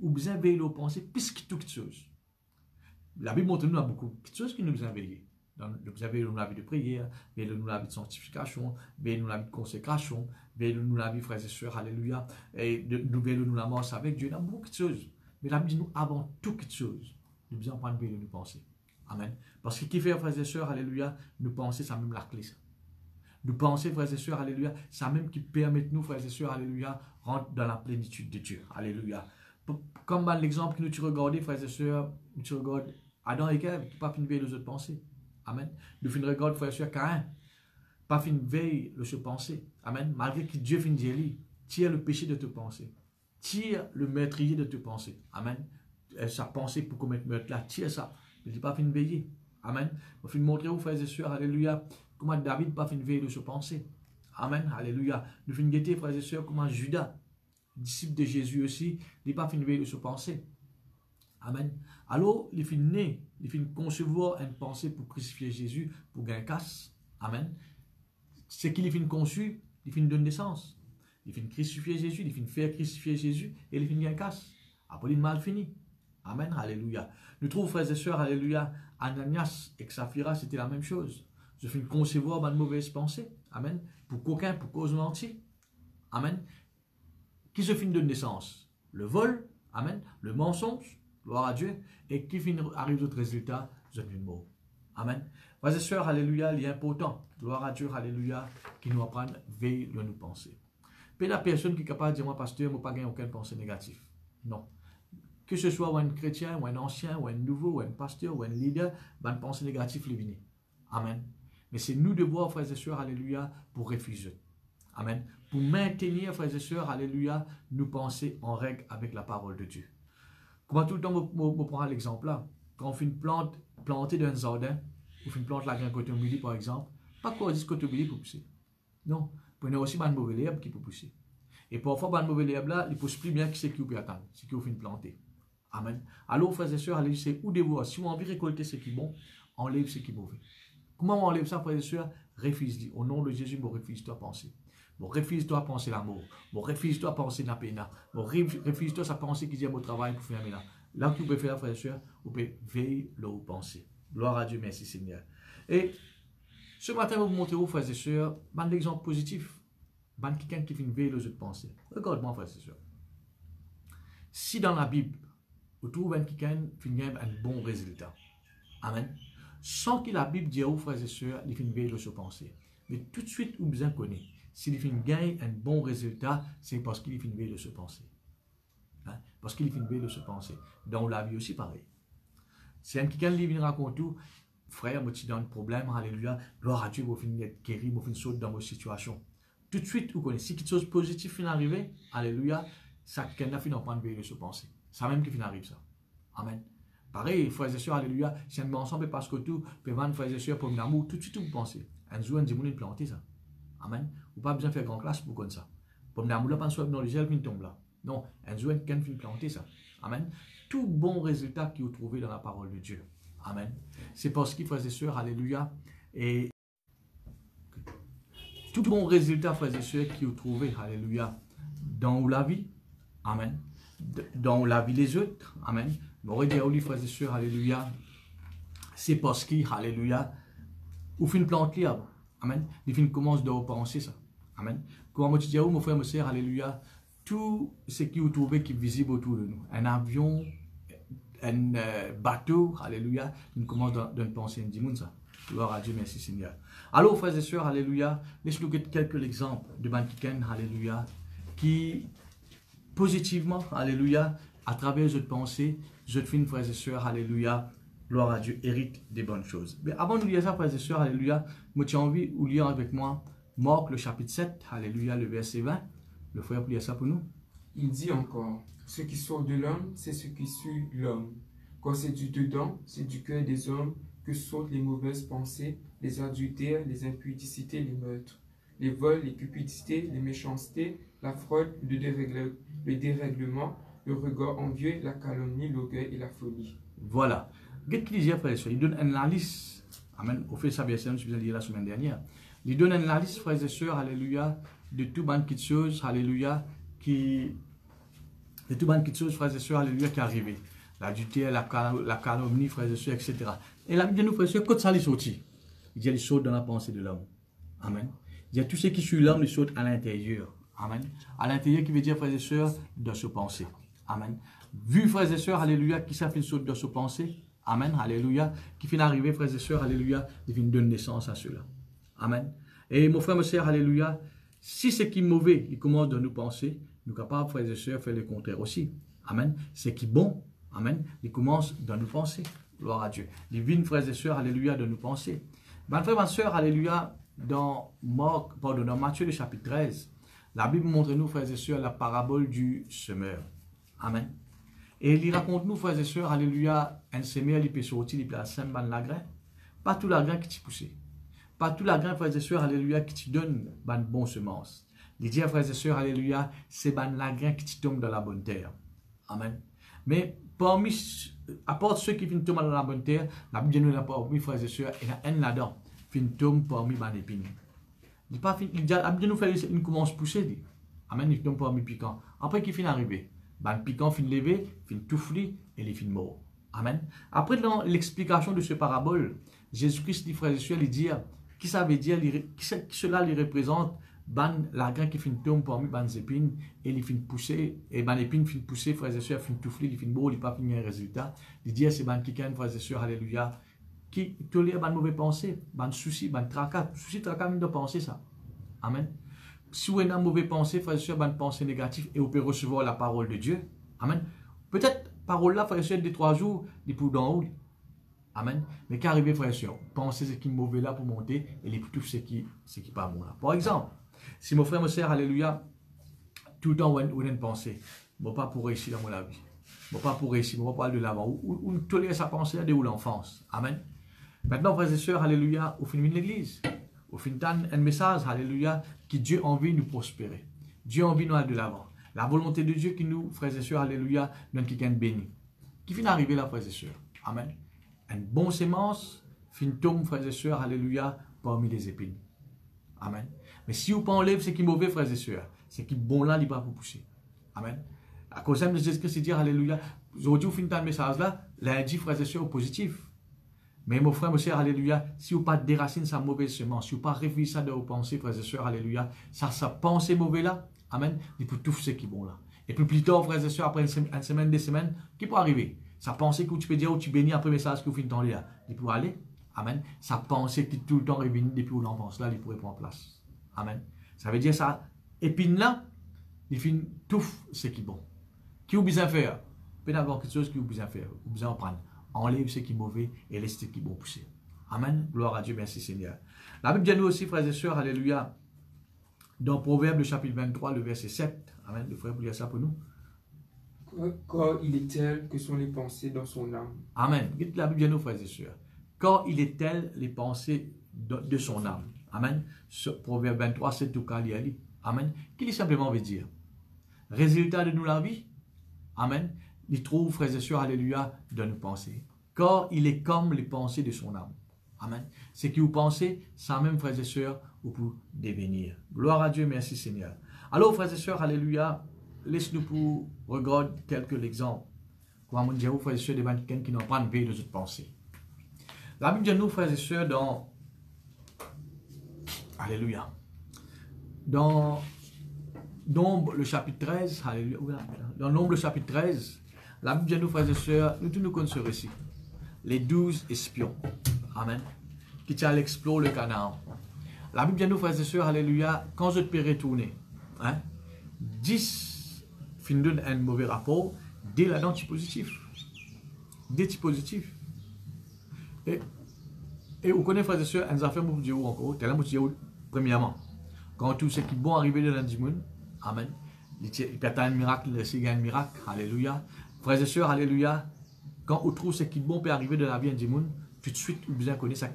vous besoin veiller aux pensées plus que toute chose. La Bible montre nous à beaucoup de choses qui nous besoin veiller. Vous avez la vie de prière, veillez nous la vie de sanctification, veillez nous la vie de consécration, veillez nous la vie, frères et sœurs, alléluia, et veillez nous la mort avec Dieu. Il y a beaucoup de choses. Mais la Bible dit nous, avant toute chose, nous besoin prendre veiller nous penser. Amen. Parce que qui fait, frères et sœurs, alléluia, nous penser, c'est même la clé. Ça. Nous penser, frères et sœurs, alléluia, c'est même qui permet nous, frères et sœurs, alléluia, rentrer dans la plénitude de Dieu. Alléluia. Comme l'exemple que nous tu regardez, frères et sœurs, tu regardes Adam et Ève, qui n'ont pas fini de veiller les autres pensées. Amen. Nous finissons regarder, frères et sœurs, Caïn, pas fini de veiller les autres pensées. Amen. Malgré que Dieu finit de dire, tire le péché de tes pensées. Tire le meurtrier de tes pensées. Amen. Sa pensée pour commettre meurtre là, tire ça. Il n'est pas fini de veiller. Amen. Nous finissons montrer aux frères et sœurs, alléluia, comment David n'a pas fini de veiller les autres pensées. Amen. Alléluia. Nous finissons guetter, frères et sœurs, comment Judas, disciple de Jésus aussi, n'est pas fini de se penser. Amen. Alors, il finit né, il finit concevoir une pensée pour crucifier Jésus, pour gagner casse. Amen. Ce qu'il finit conçu, il finit donner naissance. Il finit crucifier Jésus, il finit faire crucifier Jésus, et il finit gagner casse. Après, il mal fini. Amen. Alléluia. Nous trouvons, frères et sœurs, alléluia, Ananias et Saphira, c'était la même chose. Je finis concevoir une mauvaise pensée. Amen. Pour qu'aucun, pour cause entière. Amen. Qui se finit de naissance? Le vol, amen, le mensonge, gloire à Dieu, et qui finit arrive d'autres résultats, je une mort. Amen. Frères et sœurs, alléluia, il est important, gloire à Dieu, alléluia, qui nous apprenne veille de nous penser. Puis la personne qui est capable de dire, moi, pasteur, je n'ai pas gagné aucune pensée négative. Non. Que ce soit un chrétien, ou un ancien, ou un nouveau, ou un pasteur, ou un leader, une pensée négative, les venir. Amen. Mais c'est nous de voir, frères et sœurs, alléluia, pour refuser. Amen. Pour maintenir, frères et sœurs, alléluia, nos pensées en règle avec la parole de Dieu. Comment tout le temps, on prend l'exemple là. Quand on fait une plante plantée dans un jardin, on fait une plante là, un cotomili par exemple, pas qu'on dise cotomili pour pousser. Non. Prenez aussi une mauvaise herbe qui peut pousser. Et parfois, une mauvaise herbe là, il ne pousse plus bien que ce qui peut attendre, ce qui fait planter. Amen. Alors, frères et sœurs, allez, c'est où de voir. Si on a envie de récolter ce qui est bon, enlève ce qui est mauvais. Comment on enlève ça, frères et sœurs? Refuse-le. Au nom de Jésus, bon, refuse-toi à penser. Bon, refuse-toi à penser l'amour. Bon, refuse-toi à penser la peine. Bon, refuse-toi à penser qu'il y a au travail pour faire là. Là que tu peux faire, frères et sœurs, vous pouvez veiller là où penser. Gloire à Dieu, merci Seigneur. Et ce matin, je vais vous montrer, frères et sœurs, un exemple positif. Quelqu'un qui fait une veille aux autres pensées. Regarde-moi, frères et sœurs. Si dans la Bible, vous trouvez quelqu'un qui fait un bon résultat, amen, sans que la Bible dise aux frères et sœurs, il fait une veille aux autres pensées. Mais tout de suite, vous besoin connaître. S'il fait un bon résultat, c'est parce qu'il fait une veille aux autres pensées. Hein? Parce qu'il fait une veille aux autres pensées. Dans la vie aussi, pareil. Si quelqu'un qui vient raconter tout, frère, moi, tu as un problème, alléluia, gloire à Dieu, vous finissez d'être guéri, vous finissez sauter dans vos situations. Tout de suite, vous connaissez. Si quelque chose de positif vient arriver, alléluia, ça, quelqu'un finit par une veille de se penser. Ça même qui finit arrive ça. Amen. Pareil, frères et sœurs, alléluia, si on est ensemble parce que tout, peut vendre frères et sœurs pour l'amour, tout de suite vous pensez. Un jour, un dimanche, planter ça. Amen. Vous pas besoin de faire grand classe pour connaître ça. Pour l'amour, là, pas soit dans le gel, puis tombe là. Non, un jour, quelqu'un finit planter ça. Amen. Tout bon résultat que vous trouvez dans la parole de Dieu. Amen. C'est parce qu'il, frères et sœurs, alléluia, et tout bon résultat, frères et sœurs, que vous trouvez, alléluia, dans la vie, amen, dans la vie des autres, amen. Bon, regardez, frères et sœurs, alléluia, c'est parce qu'il, alléluia, vous faites une plante libre, amen, vous faites commence de repenser ça, amen. Comment tu dis, mon frère, ma sœur, alléluia, tout ce que vous trouvez qui est visible autour de nous, un avion, un bateau, alléluia, nous commençons de penser, dis-moi ça. Gloire à Dieu, merci Seigneur. Alors, frères et sœurs, alléluia, laissez-nous quelques exemples de quelqu'un, alléluia, qui, positivement, alléluia, à travers votre pensée, votre film, frères et sœurs, alléluia, gloire à Dieu, hérite des bonnes choses. Mais avant de lire ça, frères et sœurs, alléluia, moi, tu as envie de lire avec moi Marc, le chapitre 7, alléluia, le verset 20. Le frère, lire ça pour nous. Il dit encore, ce qui sort de l'homme, c'est ce qui suit l'homme. Quand c'est du dedans, c'est du cœur des hommes que sortent les mauvaises pensées, les adultères, les impudicités, les meurtres, les vols, les cupidités, les méchancetés, la fraude, le dérèglement, le regard envieux, la calomnie, l'orgueil et la folie. Voilà. Qu'est-ce qu'il dit, frère et sœurs? Il donne une liste. Amen. Au fait, ça vient de dire la semaine dernière. Il donne une liste, frères et sœurs, alléluia, de tout bonnes petites choses, alléluia, de tout bonnes petites choses, frères et sœurs, alléluia, qui arrivent. L'adultère, la calomnie, frères et sœurs, etc. Et la Bible dit nous, frères et sœurs, quand ça les sortit, il y a les choses dans la pensée de l'homme. Amen. Il y a tout ce qui suit l'homme, les choses à l'intérieur. Amen. À l'intérieur qui veut dire, frères et sœurs, dans ce pensée. Amen. Vu, frères et sœurs, alléluia, qui ça fait une chose dans ce pensée. Amen. Alléluia. Qui fait arriver, frères et sœurs, alléluia, il vient donner naissance à cela. Amen. Et mon frère, ma sœur, alléluia, si ce qui est mauvais, il commence de nous penser, nous sommes capables, frères et sœurs, faire le contraire aussi. Amen. Ce qui est bon, amen, il commence de nous penser. Gloire à Dieu. Les vignes, frères et sœurs, alléluia, de nous penser. Mon frère, ma sœur, alléluia, dans Matthieu, le chapitre 13, la Bible montre nous, frères et sœurs, la parabole du semeur. Amen. Et il raconte nous, frères et sœurs, alléluia, un semeur, il peut sortir, il peut à 5 bandes la grain. Pas tout la grain qui t'y pousse. Pas tout la grain, frères et sœurs, alléluia, qui te donne une bonne semence. Il dit, frères et sœurs, alléluia, c'est la grain qui te tombe dans la bonne terre. Amen. Mais parmi, à part ceux qui viennent tomber dans la bonne terre, la Bible nous a parmi, frères et sœurs, il y a un là-dedans, qui tombe parmi les épines. Il dit, la Bible nous fait, il commence à pousser. Amen, il tombe parmi piquants. Après qu'il finit arrivé, le piquant finit levé, finit tout fli et il finit mort. Amen. Après, dans l'explication de ce parabole, Jésus-Christ dit, frères et sœurs, il dit, qui ça veut dire, cela les représente, la grain qui finit tomber parmi les épines, et il finit pousser, et les épines finissent pousser, frères et sœurs, finit tout fli, il finit mort, il pas fini un résultat. Il dit, c'est quelqu'un, frères et sœurs, alléluia, qui tolère les mauvaises pensées, les soucis, les tracas, soucis, tracas, de penser ça. Amen. Si vous avez une mauvaise pensée, frères et sœurs, une pensée négative, et vous pouvez recevoir la parole de Dieu. Amen. Peut-être, parole là, frères et sœurs, des 3 jours, il peut d'en haut. Amen. Mais qu'arriver, frères et sœurs, pensez ce qui est mauvais là pour monter, et les tout ce qui n'est pas bon là. Par exemple, Si mon frère, mon sœur, alléluia, tout le temps, on a une pensée, bon, pas pour réussir dans la vie, bon, pas pour réussir, bon, pas aller de l'avant, ou tolérer sa pensée à où l'enfance. Amen. Maintenant, frères et sœurs, alléluia, au fin de l'église, au fin d'un message, alléluia, que Dieu a envie de nous prospérer. Dieu a envie de nous aller de l'avant. La volonté de Dieu qui nous, frères et sœurs, alléluia, donne quelqu'un de béni. Qui vient d'arriver là, frères et sœurs. Amen. Une bonne sémence, fin tombe, frères et sœurs, alléluia, parmi les épines. Amen. Mais si vous pas enlève, c'est qui est mauvais, frères et sœurs. C'est qui est bon là, il va vous pousser. Amen. À cause de Jésus-Christ, c'est dire, alléluia. Aujourd'hui, vous finissez un message là, lundi, frères et sœurs, positif. Mais mon frère, mon sœur, alléluia, si vous pas déracine sa mauvaise semence, si vous pas réfléchir ça de vos pensées, frères et sœurs, alléluia, sa pensée mauvaise là, amen, il peut tout ce qui est bon là. Et puis plus tard, frères et sœurs, après une semaine, des semaines, qui peut arriver? Sa pensée que tu peux dire, ou tu bénis après le message que vous finissez là, il peut aller, amen. Sa pensée qui est tout le temps revenue depuis l'enfance là, il pourrait prendre place. Amen. Ça veut dire ça, épine là, il finit tout ce qui est bon. Qui vous besoin faire? Peut avoir quelque chose qui vous besoin faire, vous besoin prendre. Enlève ce qui est mauvais et laisse ce qui est bon pousser. Amen. Gloire à Dieu, merci Seigneur. La Bible dit nous aussi, frères et sœurs, alléluia, dans Proverbe, le chapitre 23, le verset 7. Amen. Le frère, vous lire ça pour nous. Car il est tel que sont les pensées dans son âme. Amen. La Bible dit nous, frères et sœurs. Car il est tel les pensées de son âme. Amen. Proverbe 23, 7 tout cas, amen. Qu'il simplement veut dire. Résultat de nous la vie. Amen. Il trouve, frères et sœurs, alléluia, de nos pensées. Car il est comme les pensées de son âme. Amen. Ce que vous pensez, ça même, frères et sœurs, vous pouvez devenir. Gloire à Dieu, merci Seigneur. Alors, frères et sœurs, alléluia, laisse-nous pour regarder quelques exemples. Comment dire, frères et sœurs, des quelqu'un qui n'ont pas de veille de notre pensée. La Bible dit nous, frères et sœurs, dans alléluia, dans Nombre, le chapitre 13, alléluia, dans Nombre, le chapitre 13, la Bible dit nous, frères et sœurs, nous tous nous connaissons ce récit. Les 12 espions, amen, qui allaient explorer le Canaan. La Bible dit nous, frères et sœurs, alléluia, quand je te peux retourner, 10 fin donnent un mauvais rapport, dès là-dedans, tu es positif. Dès tu es positif. Et vous connaissez, frères et sœurs, un affaire, vous dites encore, tel là, premièrement, quand tout ce qui est bon arrivé dans le monde, amen, il y a un miracle, il y a un miracle, alléluia. Frères et sœurs, alléluia, quand on trouve ce qui est bon peut arriver dans la vie du monde, tout de suite, vous besoin connaître ça,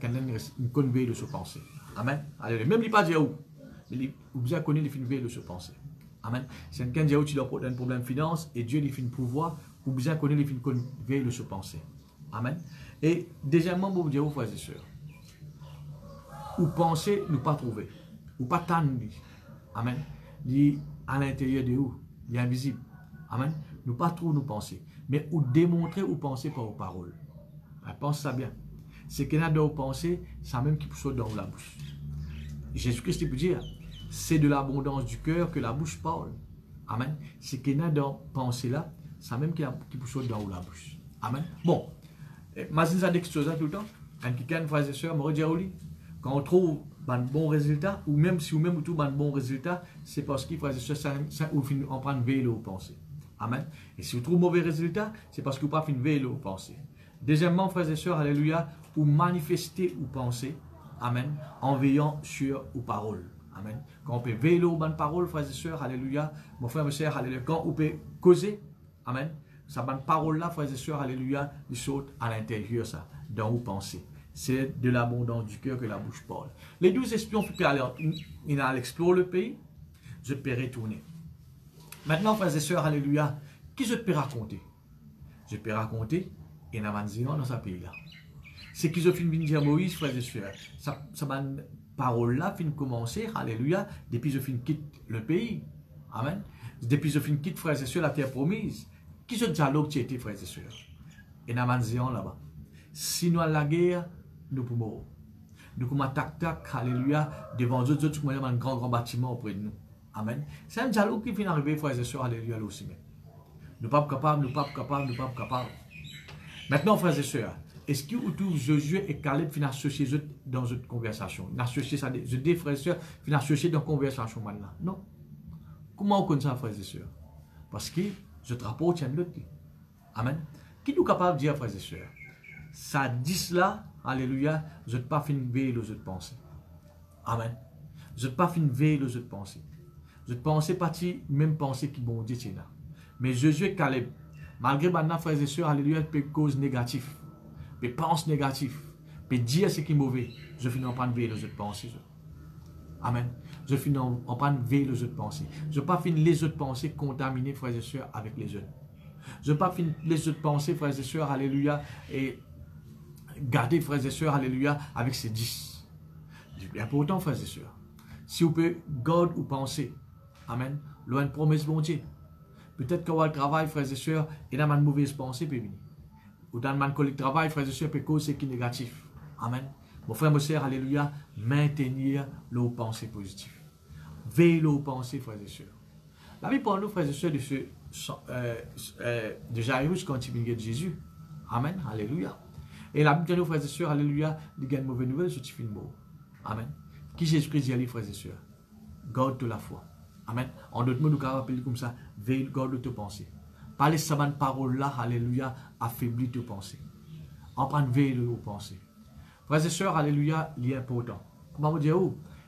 une conveille de se penser. Amen. Alléluia. Même il pas dire où, mais vous besoin connaître les veille de se penser. Amen. C'est quelqu'un qui dit où tu as un problème de finance et Dieu lui fait pouvoir, vous besoin connaître les conveille de se penser. Amen. Et deuxièmement, vous dire, frères et sœurs, ou penser, nous pas trouver, ou pas tendre. Amen. Il à l'intérieur de vous, il est invisible. Amen. Nous pas trop nous penser, mais ou démontrer ou penser par vos paroles. Pense ça bien. Ce qu'il y a dans vos pensées, c'est même qui pousse dans la bouche. Jésus-Christ peut dire, c'est de l'abondance du cœur que la bouche parle. Amen. Ce qu'il y a dans pensée là, c'est même qui pousse dans la bouche. Amen. Bon, imagine ça des choses tout le temps. Un quelqu'un, frères et sœurs, me redire au lit. Quand on trouve un bon résultat, ou même si vous trouvez un bon résultat, c'est parce qu'il faut on prend une veille aux pensées. Amen. Et si vous trouvez un mauvais résultat, c'est parce que vous n'avez pas une veille aux pensées. Deuxièmement, frères et sœurs, alléluia, vous manifestez ou pensez, amen, en veillant sur vos paroles. Amen. Quand on peut veiller aux bonnes paroles, frères et sœurs, alléluia, mon frère, ma sœur, alléluia, quand on peut causer, amen, sa bonne parole là, frères et sœurs, alléluia, il saute à l'intérieur, ça, dans vos pensées. C'est de l'abondance du cœur que la bouche parle. Les 12 espions, ils allaient explorer le pays, je peux retourner. Maintenant, frères et sœurs, alléluia, qui je peux raconter? Je peux raconter, et dans ce pays-là. C'est qu'ils ont fini de dire Moïse, frères et sœurs. Ça parole-là fin de commencer, alléluia, depuis je fin quitte le pays. Amen. Depuis je fin quitte, frères et sœurs, la terre promise. Qui ce dialogue qui était, frères et sœurs? Et Namanzion là-bas. Si nous à la guerre, nous pouvons. Nous pouvons tac-tac, alléluia, devant eux, nous pouvons un grand bâtiment auprès de nous. Amen. C'est un dialogue qui vient d'arriver, frères et sœurs, alléluia, là aussi. Nous ne sommes pas capables, nous ne sommes pas capables, nous ne sommes pas capables. Maintenant, frères et sœurs, est-ce que vous trouvez Josué et Caleb finissent associés dans une conversation? Associés, ça je dis, frères et sœurs, finissent associés dans une conversation maintenant? Non. Comment on connaît ça, frères et sœurs? Parce que je te rapporte de l'autre. Amen. Qui est capable de dire, frères et sœurs? Ça dit cela, alléluia, je ne pas fin veiller aux autres pensées. Amen. Je n'ai pas fait une veille aux autres pensées. Je pensais partie même pensée qui bon Dieu est là. Mais Josué et Caleb, malgré maintenant, frères et sœurs, alléluia, peut cause négative, peut pense négatif, peut dire ce qui est mauvais. Je finis en prendre veille aux autres pensées. Amen. Je finis en prendre veille aux autres pensées. Je ne pas finir les autres pensées contaminées, frères et sœurs, avec les autres. Je ne pas finir les autres pensées, frères et sœurs, alléluia, et garder, frères et sœurs, alléluia, avec ces 10. C'est bien important, frères et sœurs. Si vous pouvez garder ou penser, amen, loin de promesse bon Dieu. Peut-être qu'on va le travail, frères et sœurs, et dans une mauvaise pensée, peut venir. Ou dans un collègue de travail, frères et sœurs, peut causer ce qui est négatif. Amen. Mon frère, mon sœur, alléluia, maintenir nos pensées positives. Veillez nos pensées, frères et sœurs. La Bible parle nous, frères et sœurs, de Jairus quand il vient de Jésus. Amen. Alléluia. Et la Bible dit nous, frères et sœurs, alléluia, il y a une mauvaise nouvelle, c'est une mort. Amen. Qui Jésus-Christ dit, allez, frères et sœurs, garde la foi. Amen. En d'autres mots, nous pouvons appeler comme ça, veille, garde tes pensées. Parler cette parole-là, alléluia, affaiblit tes pensées. En prendre veille de vos pensées. Frères et sœurs, alléluia, il est important. Comment vous dire,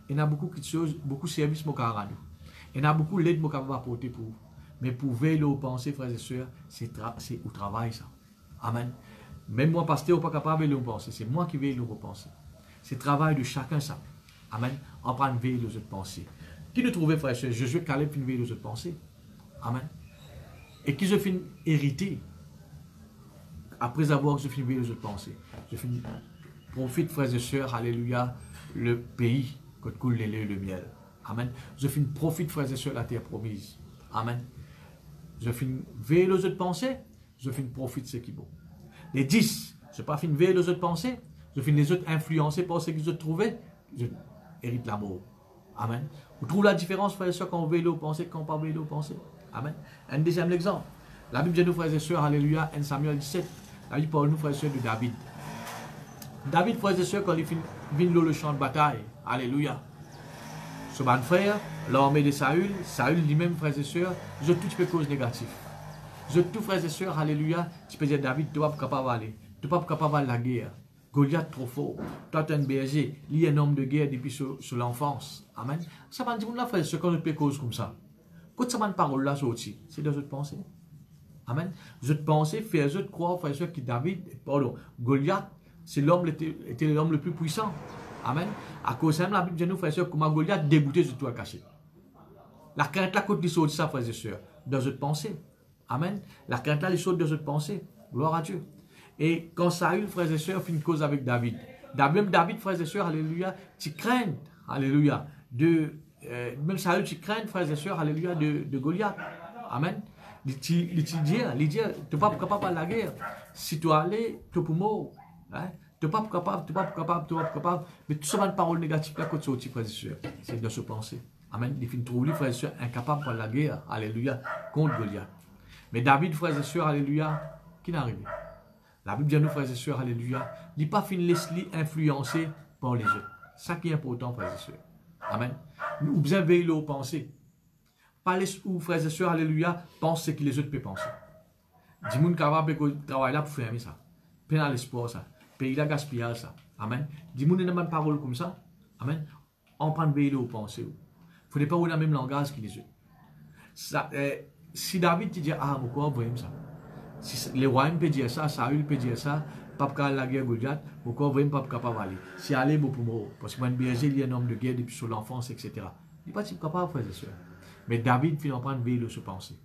il y a beaucoup de choses, beaucoup de services que nous il y a beaucoup d'aide que nous pouvons apporter pour vous. Mais pour veiller aux pensées, frères et sœurs, c'est au travail, ça. Amen. Même moi, pasteur, je ne suis pas capable de veiller aux pensées. C'est moi qui veille aux pensées. C'est le travail de chacun, ça. Amen. En prendre veille aux autres pensées. Qui nous trouvait, frères et sœurs, Josué Caleb fin veille aux autres pensées. Amen. Et qui je finis hérité après avoir que je finis veille aux autres pensées. Je finis profite, frères et sœurs, alléluia, le pays que coule le lait et le miel. Amen. Je finis profite, frères et sœurs, la terre promise. Amen. Je finis veille aux autres pensées. Je finis profite ce qui est bon. Les 10, je ne pas finis veille aux autres pensées. Je finis les autres influencés par ce qu'ils ont trouvé. Je hérite l'amour. Amen. Vous trouvez la différence, frères et sœurs, quand on veille aux pensées, quand on ne veille aux pensées. Amen. Un deuxième exemple. La Bible dit nous, frères et sœurs, alléluia, 1 Samuel 17. La Bible parle nous, frères et sœurs, de David. David, frères et sœurs, quand il vient le champ de bataille, alléluia. Ce bon frère, l'armée de Saül, Saül lui-même, frères et sœurs, je tout fait cause négative. Je tout, frères et sœurs, alléluia, tu peux dire, David, tu n'es pas capable d'aller. Tu n'es pas capable d'aller à la guerre. Goliath trop fort. Toi, tu es un berger. Il y a un homme de guerre depuis sur l'enfance. Amen. Ça m'a dit, mon frère et sœurs, quand je fais cause comme ça. Quand ça m'a parole là sorti, c'est dans votre pensée. Amen. Votre pensée fait les autres croire, frères et sœurs, que David, pardon, Goliath, c'est l'homme était l'homme le plus puissant. Amen. À cause de ça, la Bible dit nous, frères et sœurs, comment Goliath dégoûté sur tout à cacher. La crainte là, quand il sort de ça, frères et sœurs, dans votre pensée. Amen. La crainte là, il sort de votre pensée. Gloire à Dieu. Et quand Saül, frères et sœurs, fait une cause avec David. Même David, frères et sœurs, alléluia, tu crains, alléluia, même Saül, tu crains, frères et sœurs, alléluia, de Goliath. Amen. Il dit, tu n'es pas capable de la guerre. Si tu allais, tu es pour mort. Hein? Tu n'es pas capable. Mais tout ça, une parole négative là, quand tu sortis, frères et sœurs, c'est de se penser. Amen. Il finit trouver, frères et sœurs, incapable de la guerre. Alléluia. Contre Goliath. Mais David, frères et sœurs, alléluia, qui n'est arrivé? La Bible dit nous, frères et sœurs, alléluia, il n'est pas fini de laisser influencer par les autres. Ça qui est important, frères et sœurs. Amen. Nous bien veiller aux pensées. Pas les où, frères et sœurs, alléluia, pensent ce que les autres peuvent penser. Dis-moi capable de travailler là pour fermer ça. Peine à l'espoir ça. Pays la gaspillage ça. Amen. Dis-moi une bonne parole comme ça. Amen. On prend veiller aux pensées. Il ne faut pas avoir le même langage que les autres. Ça, si David te dit, ah, pourquoi vous voyez ça? Si les rois peuvent dire ça, Saül peut dire ça, pas la guerre Goliath, pourquoi vous voyez pas capable d'aller? Si aller, bon pour moi, parce que moi, il y a un homme de guerre depuis sur l'enfance, etc. Il n'est pas capable, frères et sœurs. Mais David finit en prendre veille de se penser.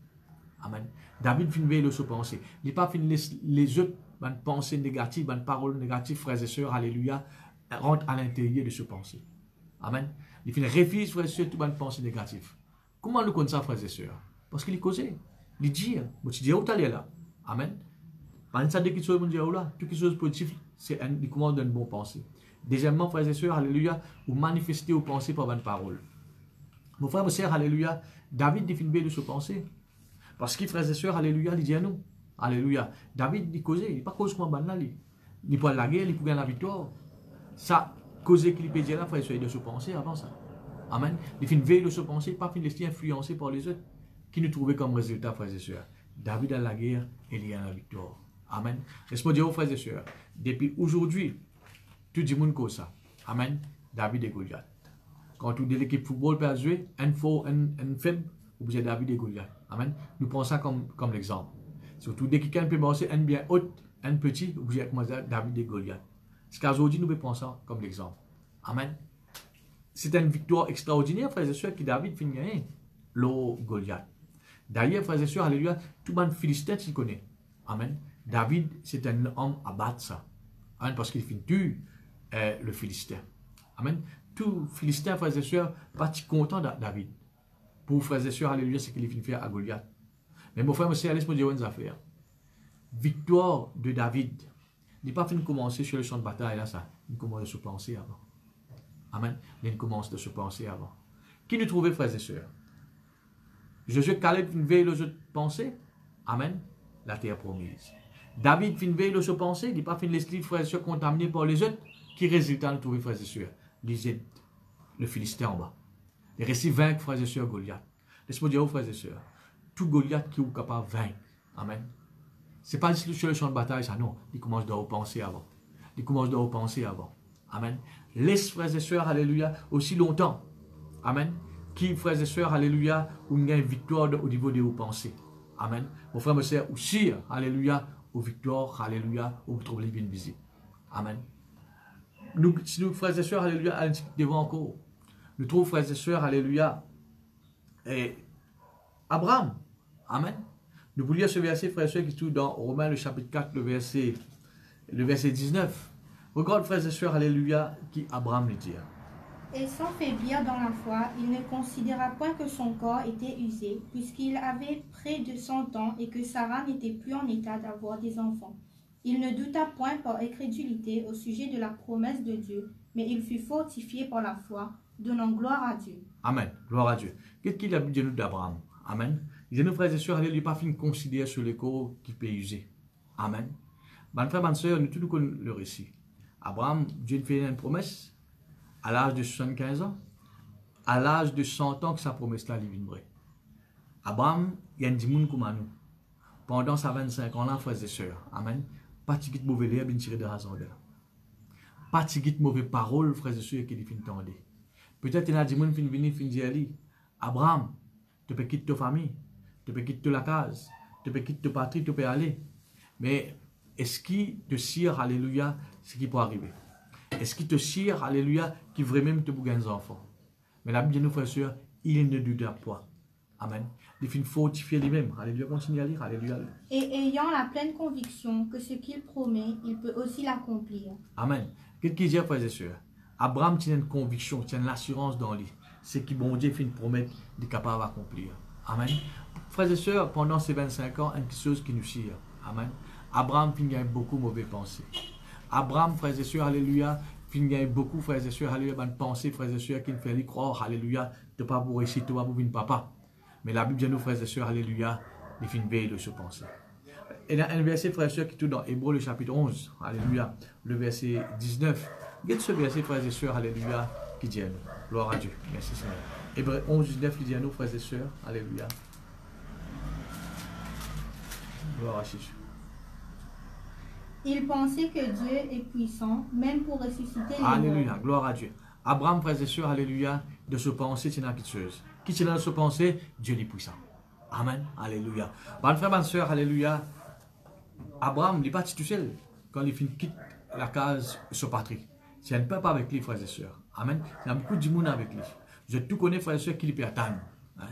Amen. David finit veille de se penser. Il n'est pas fini les autres pensées négatives, paroles négatives, frères et sœurs, alléluia, rentrent à l'intérieur de se penser. Amen. Il finit refuse, frères et sœurs, toutes les pensées négatives. Comment nous connaissons ça, frères et sœurs? Parce qu'il est causé. Il dit, tu dis, où tu es là? Amen. Pas ça de quelque chose, là, quelque chose de positif, c'est un commande d'une bonne pensée. Deuxièmement, frères et sœurs, alléluia, vous manifestez vos pensées par votre parole. Mon frère, mon sœur, alléluia, David définit de se penser. Parce que, frères et sœurs, alléluia, il dit à nous, alléluia, David dit causer, il n'est pas cause comme un banal, il n'est pas la guerre, il peut gagner la victoire. Ça, causer qu'il peut dire là, frères et sœurs, de se penser avant ça. Amen. Il fait une veille de se penser, pas fin de laisser influencer par les autres, qui nous trouvaient comme résultat, frères et sœurs. David a la guerre et il y a la victoire. Amen. Laisse-moi dire aux frères et sœurs, depuis aujourd'hui, tu dis mon ça. Amen. David et Goliath. Quand tout de l'équipe football peut jouer, un faux, un faible, vous avez David et Goliath. Amen. Nous prenons ça comme l'exemple. Surtout dès que quelqu'un peut bosser un bien haut, un petit, vous avez David et Goliath. Ce qu'aujourd'hui, nous prenons ça comme l'exemple. Amen. C'est une victoire extraordinaire, frères et sœurs, que David finit gagner. Le Goliath. D'ailleurs, frères et sœurs, alléluia, tout le monde Philistin s'y connaît. Amen. David, c'est un homme à battre ça. Amen. Parce qu'il finit tuer le Philistin. Amen. Tout Philistin, frères et sœurs, pas content de David. Pour frères et sœurs, alléluia, c'est qu'il finit faire à Goliath. Mais mon frère, monsieur, laisse-moi dire une affaire. Victoire de David n'est pas fini de commencer sur le champ de bataille, là, ça. Il commence de se penser avant. Amen. Il commence de se penser avant. Qui nous trouvait, frères et sœurs? Josué Caleb fin veille de se penser. Amen. La terre promise. David fin veille de se penser. Il n'est pas fin laisser frères et sœurs contaminés par les autres. Qui résultat nous trouver, frères et sœurs? Les aides. Le Philistin en bas. Les récits vaincre, frères et sœurs, Goliath. Laisse-moi dire aux frères et sœurs. Tout Goliath qui est capable de vaincre. Amen. Ce n'est pas sur le champ de bataille, ça, non. Il commence de repenser avant. Il commence de repenser avant. Amen. Laisse, frères et sœurs, alléluia, aussi longtemps. Amen. Qui, frères et sœurs, alléluia, où il y a une victoire au niveau de vos pensées. Amen. Mon frère me sert aussi, alléluia, aux victoires, alléluia, où vous trouvez bien visible. Amen. Nous, si nous, frères et sœurs, alléluia, devant encore, nous trouvons, frères et sœurs, alléluia, et Abraham. Amen. Nous voulions ce verset, frères et sœurs, qui se trouve dans Romains, le chapitre 4, le verset 19. Regarde, frères et sœurs, alléluia, qui Abraham le dit. Et sans faiblir dans la foi, il ne considéra point que son corps était usé, puisqu'il avait près de 100 ans et que Sarah n'était plus en état d'avoir des enfants. Il ne douta point par incrédulité au sujet de la promesse de Dieu, mais il fut fortifié par la foi, donnant gloire à Dieu. Amen. Gloire à Dieu. Qu'est-ce qu'il a dit de nous d'Abraham? Amen. Il dit, nos frères et sœurs, il n'est pas fin de considérer sur le corps qui peut user. Amen. Mes frères, mes sœurs, nous tous connaissons le récit. Abraham, Dieu fait une promesse à l'âge de 75 ans, à l'âge de 100 ans que sa promesse-là est vraie. Abraham, il y a un dimoun comme nous. Pendant sa 25 ans, là, frères et sœurs, amen, pas de mauvais l'air, bien tiré de raison de là. Pas de mauvais paroles, frères et sœurs, qui fin tendent. Peut-être il y a des gens qui viennent dire, Abraham, tu peux quitter ta famille, tu peux quitter la case, tu peux quitter ta patrie, tu peux aller. Mais est-ce qu'il te sire, alléluia, ce qui peut arriver? Est-ce qu'il te sire, alléluia, qui vraiment te bouge des enfants? Mais la Bible nous, frères et sœurs, il ne doute pas. Amen. Il faut fortifier lui-même. Alléluia, continue à lire. Alléluia. Et ayant la pleine conviction que ce qu'il promet, il peut aussi l'accomplir. Amen. Qu'est-ce qu'il dit, frères et sœurs? Abraham tient une conviction, tient une assurance dans lui. C'est que bon Dieu fait une promesse, il est capable d'accomplir. Amen. Frères et sœurs, pendant ces 25 ans, une chose qui nous sire. Amen. Abraham finit avec beaucoup de mauvaises pensées. Abraham, frères et sœurs, alléluia, finit avec beaucoup, frères et sœurs, alléluia, bonne pensée, frères et sœurs, qui nous fait croire, alléluia, de ne pas pour réussir, de ne pas pour venir papa. Mais la Bible dit nous, frères et sœurs, alléluia, il finit veille de se penser. Et il y a un verset, frères et sœurs, qui est tout dans Hébreux, le chapitre 11, alléluia, le verset 19. Regardez ce verset, frères et sœurs, alléluia, qui dit à nous. Gloire à Dieu. Merci Seigneur. Hébreux 11, 19, il dit à nous, frères et sœurs, alléluia. Gloire à Jésus. Il pensait que Dieu est puissant, même pour ressusciter les Alléluia, morts. gloire à Dieu. Abraham, frères et sœurs, alléluia, de se penser, c'est une chose. Qui c'est dans se penser? Dieu est puissant. Amen, alléluia. Bonne frère, bonne sœur, alléluia. Abraham n'est pas tout seul quand il quitte la case de sa patrie. C'est un peuple avec lui, frères et sœurs. Amen. Il y a beaucoup de monde avec lui. Je tout connais, frères et sœurs, qui lui peut attendre. Hein?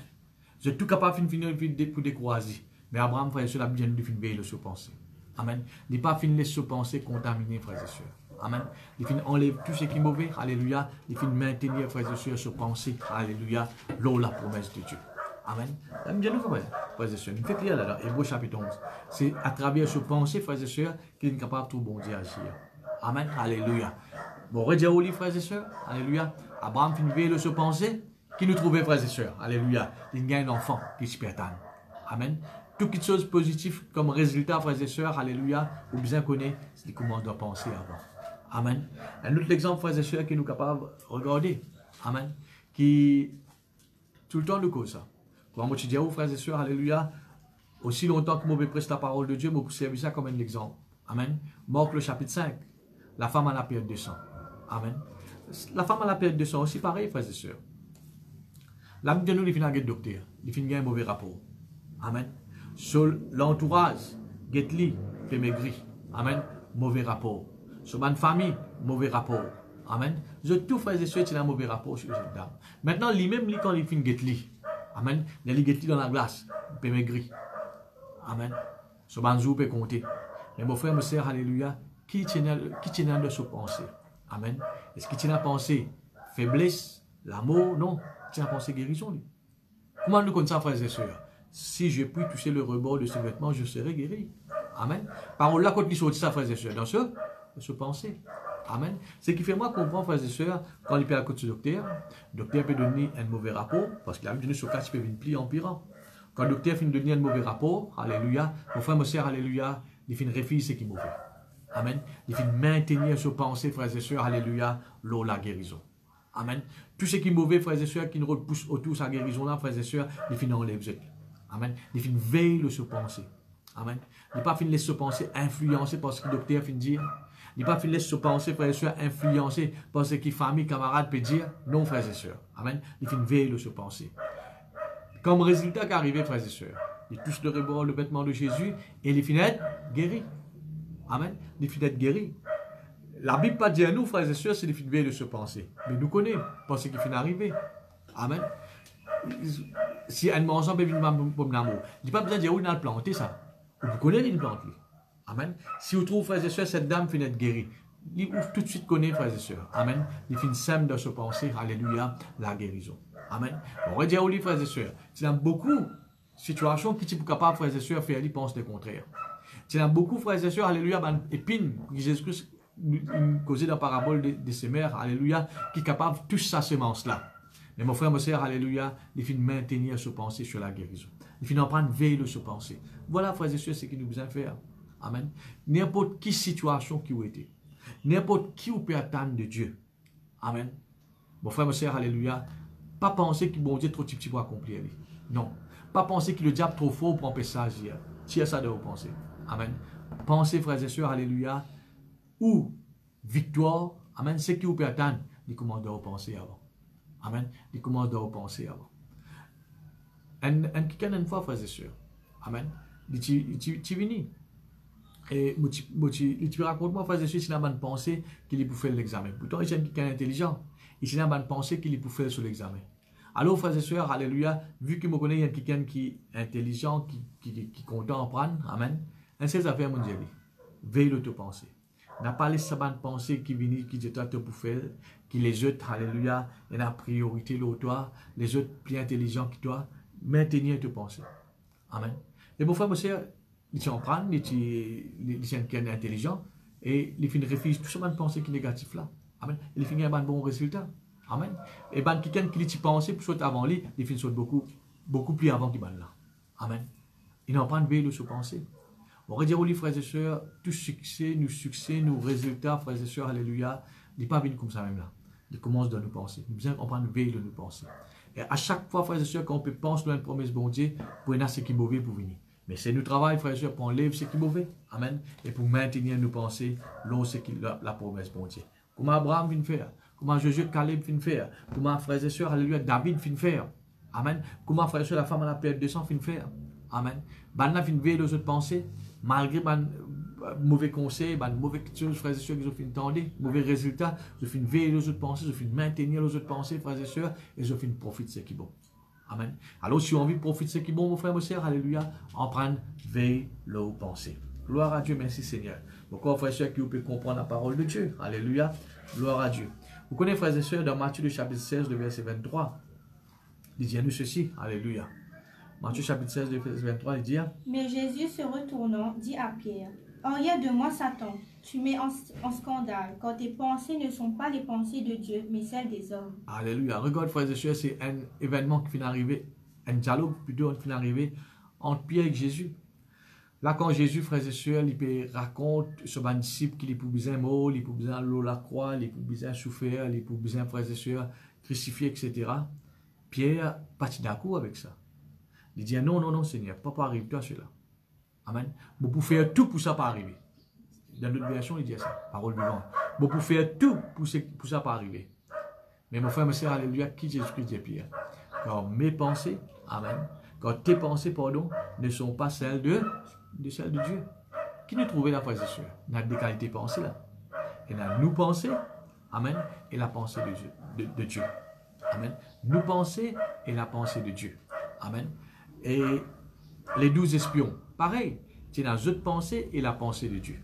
Je tout capable de finir pour décroiser. Mais Abraham, frères et sœurs, a bien de finir de se penser. Amen. Il n'est pas fini de se penser contaminé, frères et sœurs. Amen. Il finit enlève tout ce qui est mauvais. Alléluia. Il finit maintenir, frères et sœurs, se penser. Alléluia. L'eau, la promesse de Dieu. Amen. Bien nous, frères et sœurs. Nous faites lire là, dans Hébreux chapitre 11. C'est à travers ce pensée, frères et sœurs, qu'il est capable de tout bon Dieu agir. Amen. Alléluia. Bon, redire au livre, frères et sœurs. Alléluia. Abraham finit de se penser. Qui nous trouvait, frères et sœurs. Alléluia. Il y a un enfant qui se perdane. Amen. Toutes choses positives comme résultat, frères et sœurs, alléluia, ou bien connaître, c'est comment on doit penser avant. Amen. Un autre exemple, frères et sœurs, qui nous capable de regarder. Amen. Qui, tout le temps, nous cause ça. Quand moi, je dis, frères et sœurs, alléluia, aussi longtemps que moi, je presse la parole de Dieu, moi, je servis ça comme un exemple. Amen. Marc, le chapitre 5. La femme en a perdu de sang. Amen. La femme à la période de sang aussi, pareil, frères et sœurs. La de nous, il finit avec le docteur. Il finit un mauvais rapport. Amen. Sur l'entourage, get-li, fait maigri. Amen. Mauvais rapport. Sur ma famille, mauvais rapport. Amen. Je tout frères et sœurs, il a un mauvais rapport sur cette dame. Maintenant, lui-même, quand il finit get-li. Amen. Il a get-li dans la glace. Il fait maigri. Amen. Sur ma zou, peut compter. Mais mon frère, mon sœur, alléluia, qui tient de se penser? Amen. Est-ce qu'il tient à penser faiblesse, l'amour? Non. Il tient à penser guérison, lui. Comment nous connaissons ça, frères et sœurs? Si je puis toucher le rebord de ce vêtement, je serai guéri. Amen. Parole là, quand il sortit ça, frères et sœurs, dans ce penser. Amen. Ce qui fait moi comprendre, frères et sœurs, quand il peut à côté du docteur, le docteur peut donner un mauvais rapport, parce qu'il a vu sur cas, il peut venir plier en empirant. Quand le docteur finit de donner un mauvais rapport, alléluia, mon frère, mon sœur, alléluia, il finit de refuser ce qui est mauvais. Amen. Il finit de maintenir ce pensée, frères et sœurs, alléluia, l'eau, la guérison. Amen. Tout ce qui est mauvais, frères et sœurs, qui nous repousse autour de sa guérison là, frères et sœurs, il finit d'enlever. Amen. Il finit de veiller ce penser. Amen. Il n'est pas fini de laisser ce penser influencer par ce que le docteur finit de dire. Il n'est pas fini de laisser ce penser, frères et sœurs, influencer par ce que famille, camarade peut dire. Non, frères et sœurs. Amen. Il finit de veiller ce penser. Comme résultat qui est arrivé, frères et sœurs, il touche le rebord, le vêtement de Jésus et il finit d'être guéri. Amen. Il finit d'être guéri. La Bible pas dit à nous, frères et sœurs, c'est de veiller de ce penser. Mais nous connaissons parce qu'il finit d'arriver. Amen. Si un ensemble est venu pour l'amour, il n'y a pas besoin de dire où il a planté ça. Vous connaissez une plante. Amen. Si vous trouvez, frères et sœurs, cette dame finit d'être guérie, il ouvre tout de suite connaît, frères et sœurs. Amen. Il finit simple de se penser, alléluia, la guérison. Amen. On va dire aux frères et sœurs, il y a beaucoup de situations qui sont capables, frères et sœurs, faire ils pensent le contraire. Il y a beaucoup, frères et sœurs, alléluia, épine, Jésus-Christ causé dans la parabole de ses mères, alléluia, qui est capable de toucher sa semence-là. Mais mon frère, ma sœur, alléluia, il finit de maintenir ce pensée sur la guérison. Il finit d'en prendre veille de ce pensée. Voilà, frères et sœurs, ce qu'il nous besoin de faire. Amen. N'importe quelle situation qui vous était, n'importe qui vous peut attendre de Dieu. Amen. Mon frère, ma sœur, alléluia, pas penser que bon Dieu est trop petit pour accomplir. Non. Pas penser que le diable est trop fort pour empêcher ça agir. Tiens ça de vous penser. Amen. Pensez, frères et sœurs, alléluia, ou victoire, amen, ce qui vous peut attendre, il commence à repenser avant. Amen. Il commence à repenser avant. Quelqu'un une fois, frères et sœurs, amen, tu viens. Et tu racontes moi, frères et sœurs, s'il a une pensée qu'il est pour faire l'examen. Pourtant, il y a quelqu'un intelligent. Il a une pensée qu'il est pour faire sur l'examen. Alors, frères et sœurs, alléluia, vu que je connais, il y a quelqu'un qui est intelligent, qui est content de prendre, amen, un ces affaires mondiales. Veille de te penser. N'a pas laissé sa pensée qui vient, qui dit toi pour faire, qui les autres, alléluia, et la priorité l'autre toi, les autres plus intelligents que toi, maintenir te penser. Amen. Et mon frère, mon sœur, ils s'en prennent, ils sont intelligents, et ils finissent refusent tout ce de pensée qui est négatif là. Amen. Ils finissent un bon résultat. Amen. Et ben quelqu'un qui dit penser pour sauter avant lui, il finit sauter beaucoup plus avant qu'il va là. Amen. Il n'en prend de veille de se penser. On va dire aux frères et sœurs, tout succès, nos résultats, frères et sœurs, alléluia, il n'est pas venu comme ça même là. Il commence de nous penser. Nous besoin prendre une veille de nous penser. Et à chaque fois, frères et sœurs, quand on peut penser à une promesse bon Dieu, pour y ce qui est mauvais pour venir. Mais c'est notre travail, frères et sœurs, pour enlever ce qui est mauvais. Amen. Et pour maintenir nos pensées, là, c'est la promesse bon Dieu. Comment Abraham vient faire? Comment Josué Caleb vient faire? Comment frères et sœurs, alléluia, David vient faire? Amen. Comment frères et sœurs, la femme à la période de sang vient faire? Amen. Banna vient veiller aux autres pensées, malgré mauvais conseils, mauvais choses, frères et sœurs, qu'ils ont fait entendre, mauvais résultats, je finis veiller aux autres pensées, je finis maintenir les autres pensées, frères et sœurs, et je finis profiter de ce qui est bon. Amen. Alors, si on a envie de profiter de ce qui est bon, mon frère, mon sœur, alléluia, en prendre veille aux pensées. Gloire à Dieu, merci Seigneur. Pourquoi, frères et sœurs, qui vous pouvez comprendre la parole de Dieu? Alléluia, gloire à Dieu. Vous connaissez, frères et sœurs, dans Matthieu, le chapitre 16, le verset 23, il dit à nous ceci, alléluia. Matthieu chapitre 16, verset 23, il dit: Mais Jésus se retournant, dit à Pierre: Arrière de moi, Satan, tu mets en scandale, quand tes pensées ne sont pas les pensées de Dieu, mais celles des hommes. Alléluia. Regarde, frères et sœurs, c'est un événement qui vient d'arriver, un dialogue plutôt qui vient d'arriver entre Pierre et Jésus. Là, quand Jésus, frères et sœurs, il raconte sur un disciple qu'il est pour besoin de mots, il est pour besoin de l'eau la croix, il est pour besoin de souffrir, il est pour besoin, frères et sœurs, crucifier, etc. Pierre partit d'accord avec ça. Il dit: non, non, non, Seigneur, pas arriver toi cela. Amen. Vous pouvez faire tout pour ça pas arriver. Dans notre version, il dit ça, parole vivante. Vous pouvez faire tout pour ça pas arriver. Mais mon frère, ma soeur, alléluia, qui Jésus-Christ dit Pierre? Car mes pensées, amen, car tes pensées, pardon, ne sont pas celles de Dieu. Qui nous trouvait la frère et soeur? On a des qualités pensées là. Et on a nous penser, amen, et la pensée de Dieu. Amen. Nous penser et la pensée de Dieu. Amen. Et les 12 espions, pareil, tu as autre pensée et la pensée de Dieu.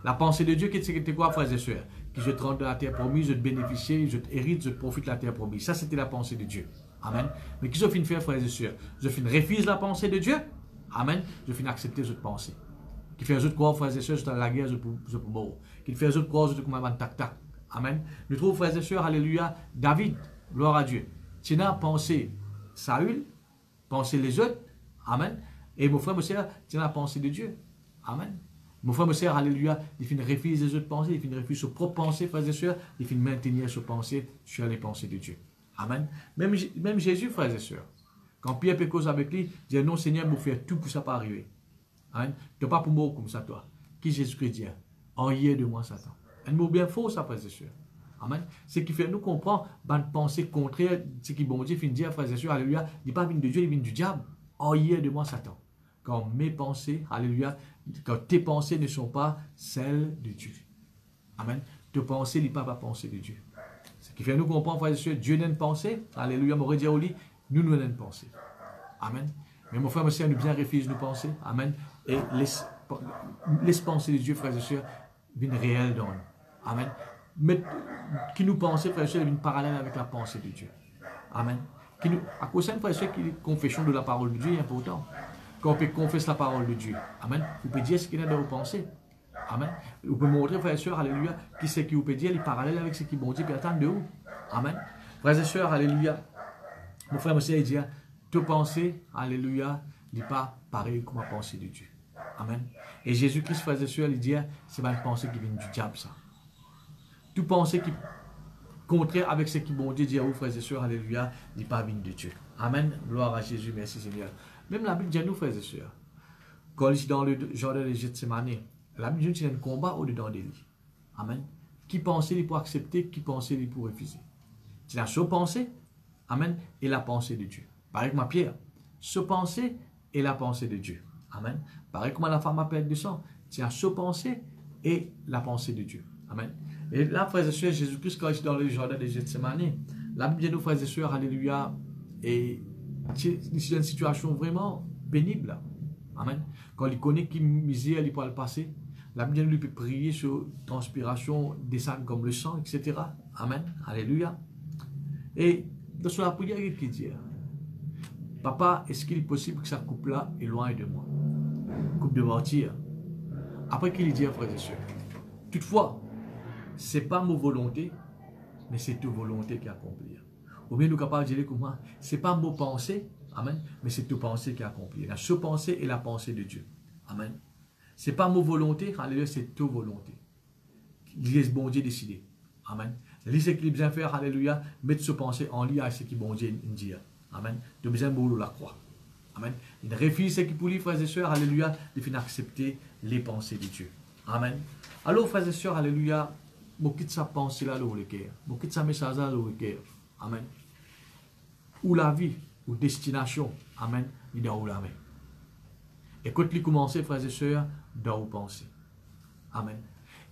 La pensée de Dieu, c'était quoi, frères et sœurs? Que je te rende la terre promise, je te bénéficie, je te hérite, je te profite de la terre promise. Ça, c'était la pensée de Dieu. Amen. Mais qu'est-ce que je finis faire, frères et sœurs? Je finis refuse la pensée de Dieu. Amen. Je finis accepter cette pensée. Qui fait les autres croire, frères et sœurs, je suis dans la guerre, je peux mourir. Qui fait les autres croire, je te commande tac-tac. Amen. Nous trouvons, frères et sœurs, alléluia, David, gloire à Dieu. Tu as pensé Saül, pensé les autres. Amen. Et mon frère, mon sœur, tu as pensé de Dieu. Amen. Mon frère, mon sœur, alléluia, il finit refuser les autres pensées, il finit refuser ses propres pensées, frères et sœurs, il finit maintenir ses pensées sur les pensées de Dieu. Amen. Même Jésus, frères et sœurs, quand Pierre peut cause avec lui, il dit non, Seigneur, il faut faire tout pour ça pas arriver. Amen. Tu n'es pas pour mourir comme ça, toi. Qui Jésus-Christ dit? En hier de moi, Satan. Un mot bien faux, ça, frères et sœurs. Amen. Ce qui fait nous comprendre, une pensée contraire, ce qui bon Dieu finit dire, frères et sœurs, alléluia, il n'est pas venu de Dieu, il vient du diable. En hier de moi, Satan. Quand mes pensées, alléluia, quand tes pensées ne sont pas celles de Dieu. Amen. Tes pensées n'est pas la pensée de Dieu. Ce qui fait nous comprendre, frères et sœurs, Dieu n'a une pensée. Alléluia, m'aurait dit au lit, nous n'avons une pensée. Amen. Mais mon frère, mon sœur, nous bien refuse nos pensées. Amen. Et laisse penser de Dieu, frères et sœurs, une réelle dans nous. Amen. Mais qui nous pensait, frères et sœurs, une parallèle avec la pensée de Dieu. Amen. À cause de frères et sœurs, qui confession de la parole de Dieu est important. Quand on peut confesser la parole de Dieu, amen, vous pouvez dire ce qu'il y a dans vos pensées. Amen. Vous pouvez montrer, frères et sœurs, alléluia, qui c'est qui vous peut dire les parallèles avec ce qui bon Dieu peut attendre de vous. Amen. Frères et sœurs, alléluia. Mon frère, mon sœur, il dit, toute pensée, alléluia, n'est pas pareil comme la pensée de Dieu. Amen. Et Jésus-Christ, frères et sœurs, il dit, c'est pas une pensée qui vient du diable, ça. Toute pensée qui contraire avec ce qui bon Dieu dit à vous, frères et sœurs, alléluia, n'est pas venu de Dieu. Amen. Gloire à Jésus, merci Seigneur. Même la Bible dit à nous, frères et sœurs, quand il est dans le jardin de Gethsémane, la Bible dit qu'il y a un combat au-dedans de lui. Amen. Qui pensait il pour accepter, qui pensait il pour refuser. C'est la seule pensée, amen, et la pensée de Dieu. Pareil comme ma Pierre, ce pensée et la pensée de Dieu. Amen. Pareil comme la femme à perte de sang, c'est la seule pensée et la pensée de Dieu. Amen. Et là, frères et sœurs, Jésus-Christ, quand il est dans le jardin de Gethsémane, la Bible dit à nous, frères et sœurs, alléluia, et c'est une situation vraiment pénible. Amen. Quand il connaît qu'il misère, il peut le passer. La Bible lui peut prier sur transpiration, descendre comme le sang, etc. Amen. Alléluia. Et dans la prière, il dit, Papa, est-ce qu'il est possible que ce couple-là éloigne de moi? Couple de martyrs. Après qu'il dit, frères et sœurs, toutefois, ce n'est pas ma volonté, mais c'est ta volonté qui accomplit. Ou bien nous sommes capables de dire comment, ce n'est pas mon pensée, amen, mais c'est ta pensée qui accomplit. La seule pensée est la pensée de Dieu. Amen. Ce n'est pas ma volonté, alléluia, c'est ta volonté. Laisse bon Dieu décider. Amen. Laisse ce qu'il a besoin de faire, alléluia, mettre ce pensée en lien avec ce que bon Dieu dit. Amen. Tu as besoin de la croix. Amen. Il refuse ce qui pour lui, frères et sœurs, alléluia, de finir accepter les pensées de Dieu. Amen. Alors, frères et sœurs, alléluia, je quitte sa pensée là, le cœur. Je quitte sa message là, le cœur. Amen. Ou la vie, ou destination, amen, il doit où la main. Et quand il commence, frères et sœurs, dans vos pensées. Amen.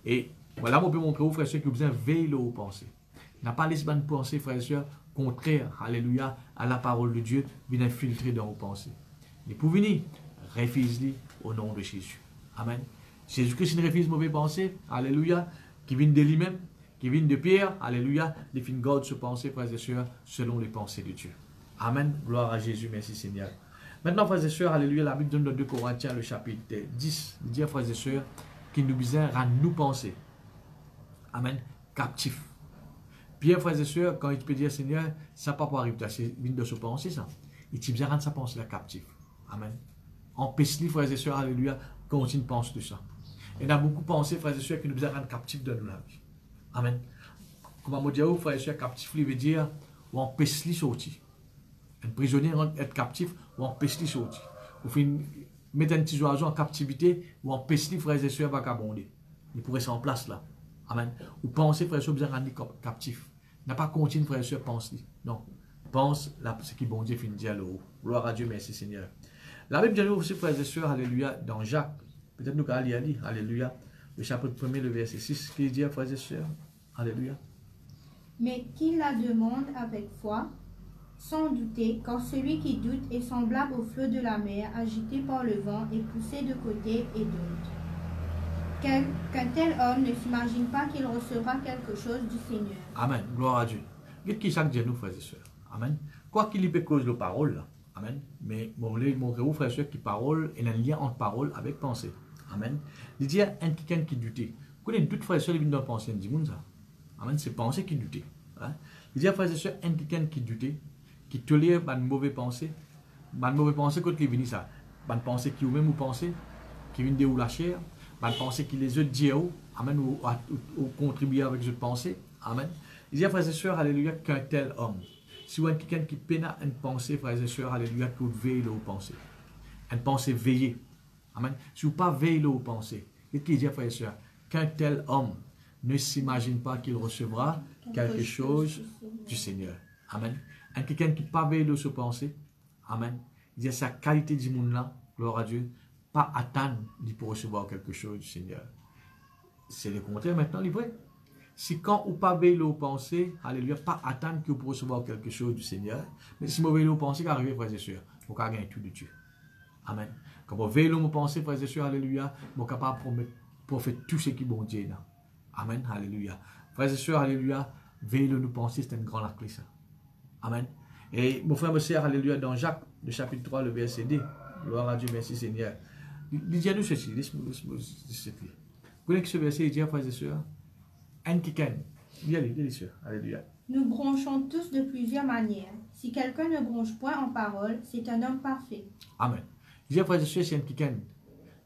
Et voilà, on peut montrer aux frères et sœurs que vous avez veillé aux pensées. N'a pas laissé une pensée, frères et sœurs, contraire, alléluia, à la parole de Dieu, vient infiltrer dans vos pensées. Et pour venir, refuse-les au nom de Jésus. Amen. Jésus-Christ ne refuse mauvaise pensée, alléluia, qui viennent de lui-même, qui viennent de Pierre, alléluia, les fins garde se penser, frères et sœurs, selon les pensées de Dieu. Amen. Gloire à Jésus, merci Seigneur. Maintenant, frères et sœurs, alléluia, la Bible donne dans 2 Corinthiens, le chapitre 10, il dit, frères et sœurs, qui nous besoin à nous penser. Amen. Captifs. Pierre, frères et sœurs, quand il peut dire, Seigneur, ça n'a pas pour arriver, c'est vient de se penser, ça. Il te besoin de sa pensée, la captif. Amen. Empêche-les, frères et sœurs, alléluia, continue de penser de ça. Il y a beaucoup pensé, frères et sœurs, qui nous besoin de rendre captifs de nous la vie. Amen. Comme on dit, frères et sœurs, captif, il veut dire, ou empêche-les sortir. Un prisonnier être captif, ou empêche-les sortir. Ou mettre un petit oiseau en captivité, ou empêche-les, frères et sœurs, vagabonder. Il pourrait s'en place là. Amen. Ou pensez, frères et sœurs, besoin de rendre captifs. n'a pas continué, frère et soeur, pense. Non. Pense ce qui bon Dieu finit de dire là. Gloire à Dieu, merci Seigneur. La Bible dit aussi, frères et sœurs, alléluia, dans Jacques, peut-être nous allons lire, alléluia, le chapitre 1er, le verset 6, qui dit, frères et sœurs, alléluia. Mais qu'il la demande avec foi, sans douter, car celui qui doute est semblable au flot de la mer, agité par le vent et poussé de côté et d'autre. Qu'un tel homme ne s'imagine pas qu'il recevra quelque chose du Seigneur. Amen. Gloire à Dieu. Qu'est-ce qui chaque Dieu nous, frères et sœurs? Amen. Quoi qu'il y ait cause de parole, là. Amen. Mais je voulais montrer aux frères et sœurs qui parole et un lien entre parole avec pensée. Amen. Il dit à un quelqu'un qui doutait. Vous connaissez doute, frères et sœurs, ils viennent dans pensée, ils disent ça. Amen. C'est pensée qui doutait. Hein? Il dit à frères et sœurs, un quelqu'un qui doutait, qui tolère une mauvaise pensée. Une mauvaise pensée, quand il vient ça. Une pensée qui ou même vous pensez, qui vient de ou la chair. Une pensée qui les autres disent, amen, ou contribuer avec cette pensée. Amen. Il dit à frères et sœurs, alléluia, qu'un tel homme. Si vous avez quelqu'un qui peine à une pensée, frères et sœurs, alléluia, que vous veillez aux pensées. Une pensée veillée. Amen. Si vous ne pas veillez aux pensées, qu'est-ce qu'il dit, frères et sœurs? Qu'un tel homme ne s'imagine pas qu'il recevra quelque chose du Seigneur. Amen. Un quelqu'un qui ne pas veille aux pensées. Amen. Il dit à sa qualité du monde là, gloire à Dieu, pas attendre pour recevoir quelque chose du Seigneur. C'est le contraire maintenant, il est vrai. Si quand vous pas veillez aux pensées, alléluia, pas attendre que vous recevoir quelque chose du Seigneur, mais si vous veillez aux pensées, qu'arrivez, frères et sœurs, vous pouvez gagner tout de Dieu. Amen. Quand vous veillez aux pensées, frères et sœurs, alléluia, vous êtes capable de faire tout ce qui est bon Dieu là. Amen, alléluia. Frères et sœurs, alléluia, veillez aux pensées, c'est une grande clé ça. Amen. Et mon frère, ma sœur, alléluia, dans Jacques, le chapitre 3, le verset 2, gloire à Dieu, merci Seigneur. Il dit à nous ceci, laisse-moi cette lire. Vous voyez que ce verset, il dit à frères et sœurs, un quelqu'un, alléluia. Nous bronchons tous de plusieurs manières. Si quelqu'un ne bronche point en parole, c'est un homme parfait. Amen. Il dit à frères et sœurs, si un quelqu'un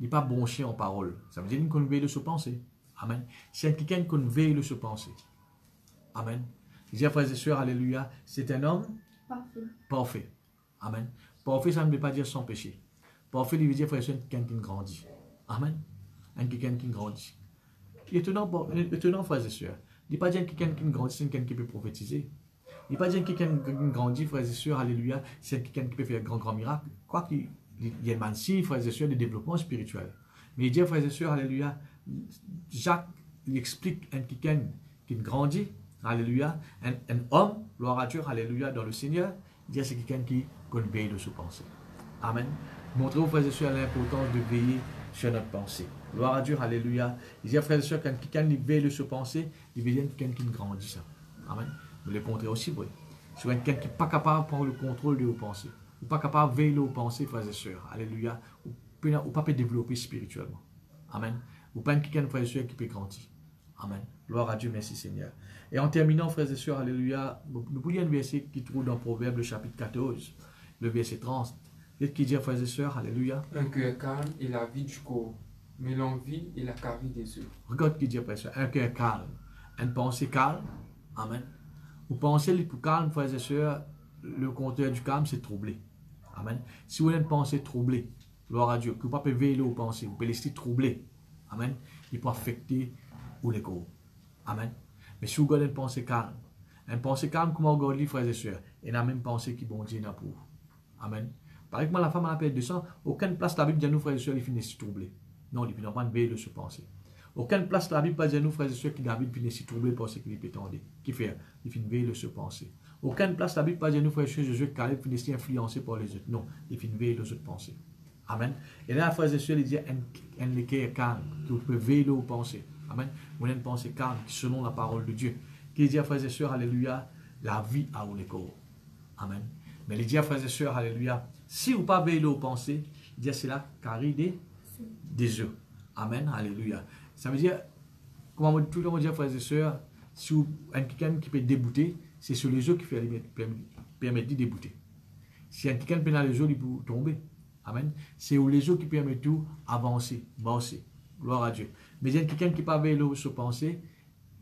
n'est pas bronché en parole, ça veut dire qu'on veille de se penser. Amen. Si un quelqu'un qu'on veille de se penser. Amen. Il dit à frères et sœurs, alléluia, c'est un homme Parfait. parfait. Amen. Parfait, ça ne veut pas dire sans péché. Parfait, il veut dire, frères et sœurs, quelqu'un qui grandit. Amen. Un quelqu'un qui grandit. Étonnant, frères et sœurs. Il n'est pas dire quelqu'un qui grandit, c'est quelqu'un qui peut prophétiser. Il n'est pas dire quelqu'un qui grandit, frères et sœurs, alléluia, c'est quelqu'un qui peut faire un grand miracle. Quoi qu'il y ait aussi, frères et sœurs, de développement spirituel. Mais il dit, frères et sœurs, alléluia, Jacques, il explique un quelqu'un qui grandit, alléluia, un homme, gloire à Dieu, alléluia, dans le Seigneur, il dit c'est quelqu'un qui veille de se penser. Amen. Montrez aux frères et sœurs l'importance de veiller sur notre pensée. Gloire à Dieu, alléluia. Il dit à frères et sœurs, quand quelqu'un veille de se penser, il veut dire quelqu'un qui grandit ça. Amen. Mais le contraire aussi, oui. C'est quelqu'un qui n'est pas capable de prendre le contrôle de vos pensées. Ou pas capable de veiller aux pensées, frères et sœurs. Alléluia. Ou pas peut développer spirituellement. Amen. Ou pas quelqu'un, frères et sœurs, qui peut grandir. Amen. Gloire à Dieu, merci Seigneur. Et en terminant, frères et sœurs, alléluia, nous pouvons lire un verset qui trouve dans Proverbe, le chapitre 14, le verset 30. Qu'est-ce qu'il dit, frères et sœurs, alléluia? Un cœur calme est la vie du corps, mais l'envie est la carie des œufs. Regarde ce qu'il dit, frères et sœurs, un cœur calme, une pensée calme. Amen. Vous pensez le plus calme, frères et sœurs, le contraire du calme, c'est troublé. Amen. Si vous avez une pensée troublée, gloire à Dieu, que vous ne pouvez pas veiller aux pensées, vous pouvez laisser troubler. Amen. Il peut affecter les corps. Amen. Mais si vous avez une pensée calme, comment vous regardez, frères et sœurs, et la même pensée qui bon Dieu n'a pour vous. Amen. Par exemple, la femme à la perte de sang, aucune place la Bible dit à nous, frères et sœurs, il finit si troublé. Non, il finit pas de veiller de se penser. Aucune place la Bible dit à nous, frères et sœurs, qui David finit si troublé parce qu'il peut tendre. Qui fait? Il finit de veiller de se penser. Aucune place la Bible dit à nous, frères et sœurs, Jésus, Caleb finit si influencé par les autres. Non, il finit de veiller de se penser. Amen. Et là, frères et sœurs, il dit un cœur calme, que vous pouvez veiller aux pensées. Amen. Vous avez une pensée calme, qui selon la parole de Dieu. Qui dit à frères et sœurs, alléluia, la vie a au corps. Amen. Mais il dit à frères et sœurs, alléluia, si vous ne pas veiller aux pensées, il dit c'est la carie des œufs. Amen. Alléluia. Ça veut dire, comment tout le monde dit, frères et sœurs, si vous avez quelqu'un qui peut débouter, c'est sur les œufs qui permettent de débouter. Si quelqu'un peut dans les œufs, il peut tomber. Amen. C'est les œufs qui permettent tout avancer, avancer. Gloire à Dieu. Mais il y a quelqu'un qui ne peut pas veiller aux pensées,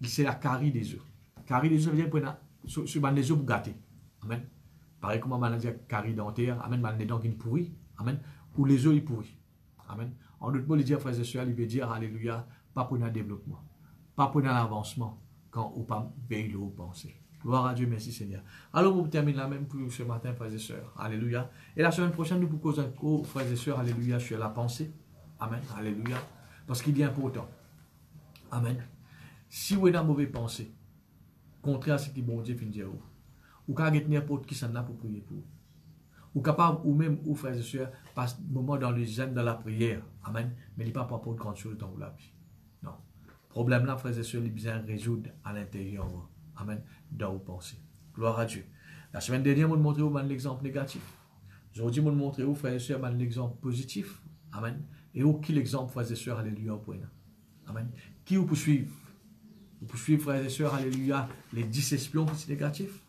c'est la carie des œufs. Carie des œufs, ça veut dire sur les œufs pour gâter. Amen. Pareil comme on a dit carie dentaire, amen, les dents qui pourrit, amen, ou les œufs ils pourrit. Amen. En d'autres mots, il dit, frères et sœurs, il veut dire, alléluia, pas pour un développement, pas pour un avancement, quand on pas veille aux pensées. Gloire à Dieu, merci Seigneur. Alors, on termine là même pour ce matin, frères et sœurs. Alléluia. Et la semaine prochaine, nous vous posons un cours, frères et sœurs, alléluia, sur la pensée. Amen. Alléluia. Parce qu'il est important. Amen. Si vous avez une mauvaise pensée, contraire à ce que bon Dieu finit de dire, ou quand vous avez n'importe qui s'en a pour prier pour, ou capable, ou même, ou frères et sœurs, passe un moment dans le jeûne, dans la prière. Amen. Mais il n'est pas pour grande chose dans la vie. Non. Problème là, frères et sœurs, il est bien résoudre à l'intérieur. Amen. Dans vos pensées. Gloire à Dieu. La semaine dernière, je vous ai montré l'exemple négatif. Aujourd'hui, je vous ai montré, frères et sœurs, l'exemple positif. Amen. Et qui l'exemple, frères et sœurs, alléluia, au point. Amen. Qui vous poursuivre? Vous poursuivez, frères et sœurs, alléluia, les 10 espions qui sont négatifs.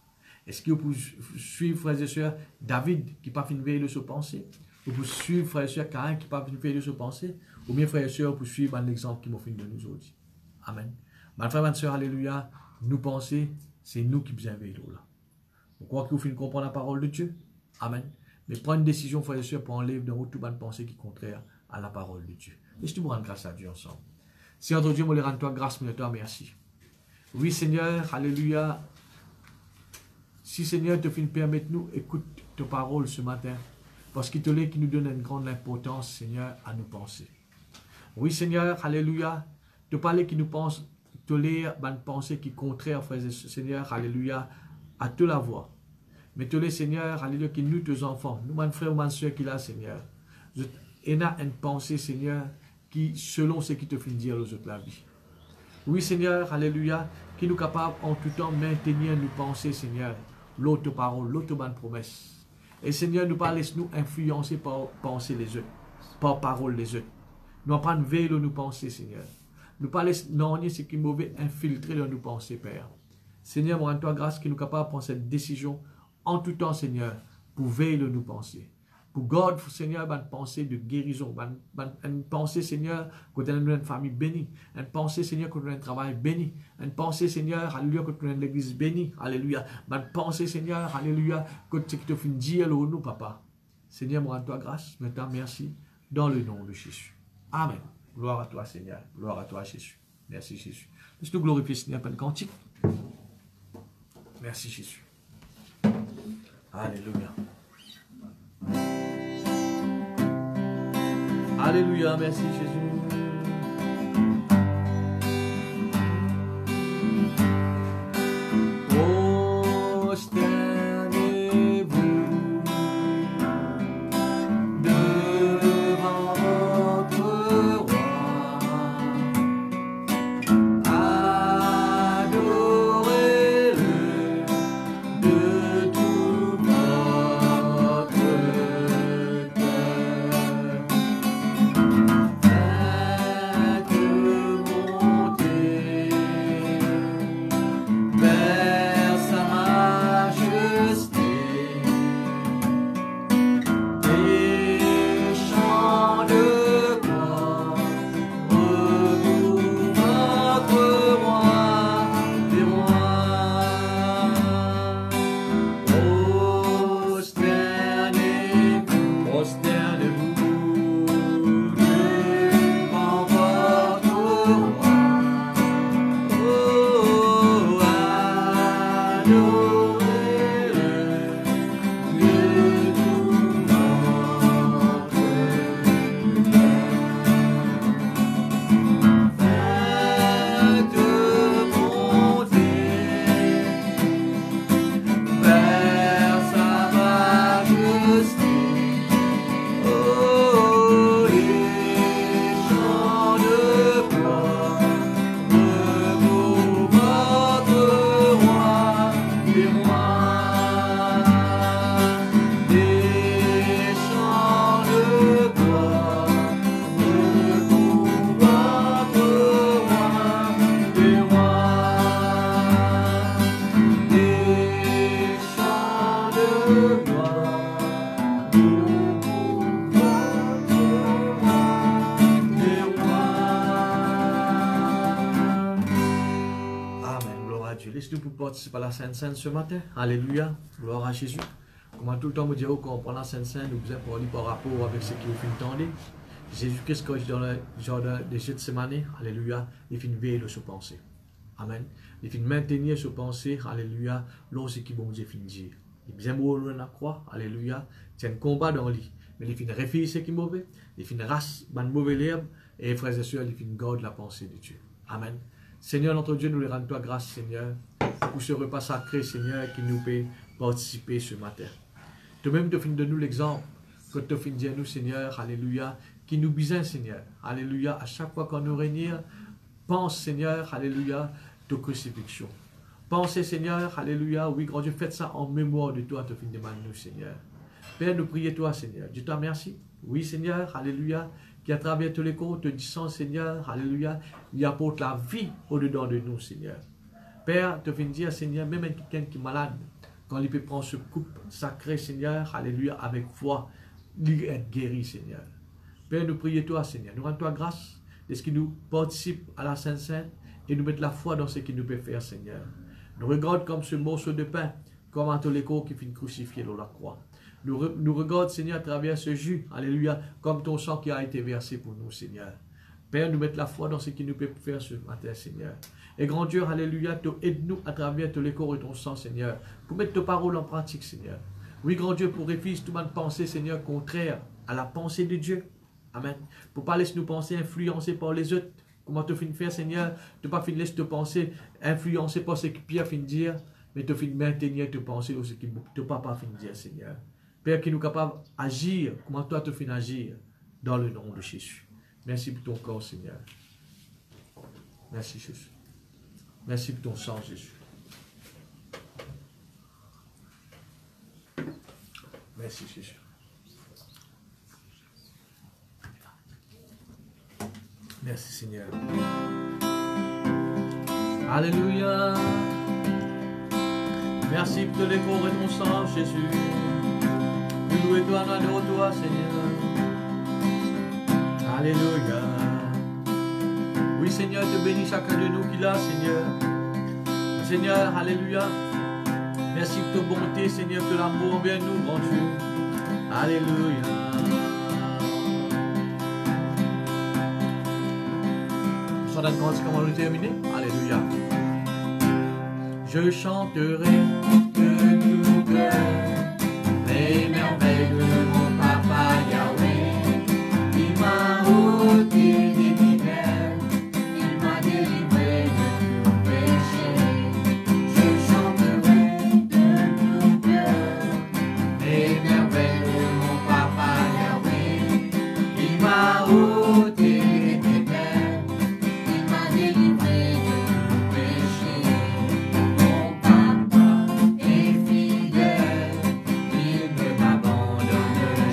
Est-ce que vous poursuivez, frères et sœurs, David qui n'a pas fini de veiller de se penser? Vous poursuivez, frères et sœurs, Caïn qui n'a pas fini de veiller de se penser? Ou bien, frères et sœurs, vous poursuivez l'exemple qui m'a fait de nous aujourd'hui. Amen. Ma frère, ma sœur, alléluia, nous penser, c'est nous qui bien veillons là. Vous croyez que vous finissez de comprendre la parole de Dieu? Amen. Mais prendre une décision, frères et sœurs, pour enlever de toute bonne pensée qui est contraire à la parole de Dieu. Laisse-nous rendre grâce à Dieu ensemble. Seigneur Dieu, moi, les rends toi grâce, mais toi, merci. Oui, Seigneur, alléluia. Si, Seigneur, te fait permettre nous, écoute ta parole ce matin, parce qu'il te l'est qui nous donne une grande importance, Seigneur, à nous penser. Oui, Seigneur, alléluia. Te parler qui nous pense, te lire une pensée qui est contraire, frères et Seigneur, alléluia, à te la voix. Mais te l'est, Seigneur, alléluia, qui nous, tes enfants, nous, mon frère ou mon soeur qui l'a, Seigneur. Et a une pensée, Seigneur, qui, selon ce qui te fait dire aux autres la vie. Oui, Seigneur, alléluia, qui nous capable en tout temps maintenir nos pensées, Seigneur, l'autre parole, l'autre bonne promesse. Et Seigneur, nous pas laisse nous influencer par pensée les autres, par parole les autres. Nous apprendre veiller de nous penser, Seigneur. Nous pas laisse non ce qui est mauvais infiltrer dans nos pensées, Père. Seigneur, moi, rends-toi grâce qui nous capable de prendre cette décision en tout temps, Seigneur, pour veiller de nous penser. Pour God, Seigneur, une pensée de guérison, une pensée, Seigneur, que tu as une famille bénie, une pensée, Seigneur, que tu as un travail béni, une pensée, Seigneur, alléluia, que tu as l'église bénie, alléluia, une pensée, Seigneur, alléluia, que tu te fais dire le nous, Papa. Seigneur, moi, rends-toi grâce, maintenant, merci, dans le nom de Jésus. Amen. Gloire à toi, Seigneur. Gloire à toi, Jésus. Merci, Jésus. Laisse-nous glorifier, Seigneur, par le cantique. Merci, Jésus. Alléluia. Alléluia, merci Jésus. Prosternez-vous devant votre roi. Adorez-le de tout votre participer à la Sainte Seine ce matin. Alléluia. Gloire à Jésus. Comment tout le temps me dire qu'on prend la Sainte Seine, nous besoin pour aller par rapport avec ce qui vous fait entendre. Jésus-Christ, quand dans le jardin de Gethsémani, alléluia, il fait une veille de se penser. Amen. Il finit maintenir ce pensée, alléluia, lorsque qui bon Dieu finit dire. Il bien mourir la croix, alléluia, c'est un combat dans lui. Mais il finit réfléchir ce qui est mauvais, il finit race, ban mauvais l'herbe, et frères et sœurs, il finit garde la pensée de Dieu. Amen. Seigneur, notre Dieu, nous lui rendons toi grâce, Seigneur, pour ce repas sacré, Seigneur, qui nous peut participer ce matin. Toi-même, tu finis de nous l'exemple, que tu finis de dire nous, Seigneur, alléluia, qui nous besoin, Seigneur, alléluia, à chaque fois qu'on nous réunit, pense, Seigneur, alléluia, de crucifixion. Pensez, Seigneur, alléluia, oui, grand Dieu, faites ça en mémoire de toi, tu finis de nous, Seigneur. Père, nous prions toi, Seigneur. Dieu te remercie. Oui, Seigneur, alléluia, qui à travers tous les cours te disant, Seigneur, alléluia, il apporte la vie au-dedans de nous, Seigneur. Père, te viens dire, Seigneur, même quelqu'un qui est malade, quand il peut prendre ce coupe sacré, Seigneur, alléluia, avec foi, il est guéri, Seigneur. Père, nous prions toi, Seigneur. Nous rendons toi grâce de ce qui nous participe à la Sainte-Sainte et nous mettre la foi dans ce qu'il nous peut faire, Seigneur. Nous regardons comme ce morceau de pain, comme un toléco qui finit crucifié dans la croix. Nous regardons, Seigneur, à travers ce jus, alléluia, comme ton sang qui a été versé pour nous, Seigneur. Père, nous mettons la foi dans ce qu'il nous peut faire ce matin, Seigneur. Et grand Dieu, alléluia, aide-nous à travers tous les corps et ton sang, Seigneur, pour mettre tes paroles en pratique, Seigneur. Oui, grand Dieu, pour réfléchir tout le monde pensée, Seigneur, contraire à la pensée de Dieu. Amen. Pour pas laisser nous penser influencés par les autres. Comment tu finis de faire, Seigneur? Tu pas finis de laisser te penser influencé par ce que Pierre finit de dire, mais tu finis de maintenir te penser dans ce que tu pas fini de dire, Seigneur. Père, qui nous capable d'agir, comment toi tu finis d'agir dans le nom de Jésus. Merci pour ton corps, Seigneur. Merci, Jésus. Merci pour ton sang, Jésus. Merci, Jésus. Merci, Seigneur. Alléluia. Merci pour les corps et ton sang, Jésus. Nous louons toi, nous adorons toi, Seigneur. Alléluia. Oui, Seigneur, te bénis chacun de nous qui l'a, Seigneur. Seigneur, alléluia. Merci pour ta bonté, Seigneur, pour l'amour envers nous, grand Dieu. Alléluia. Nous sommes dans comment nous terminer. Alléluia. Je chanterai de tout cœur les merveilles de mon papa Yahweh. Il m'a ôté des divers, il m'a délivré de tout péché. Je chanterai de tout cœur les merveilles de mon papa Yahweh. Il m'a ôté des divers, il m'a délivré de tout péché. Mon papa est fidèle, il ne m'abandonne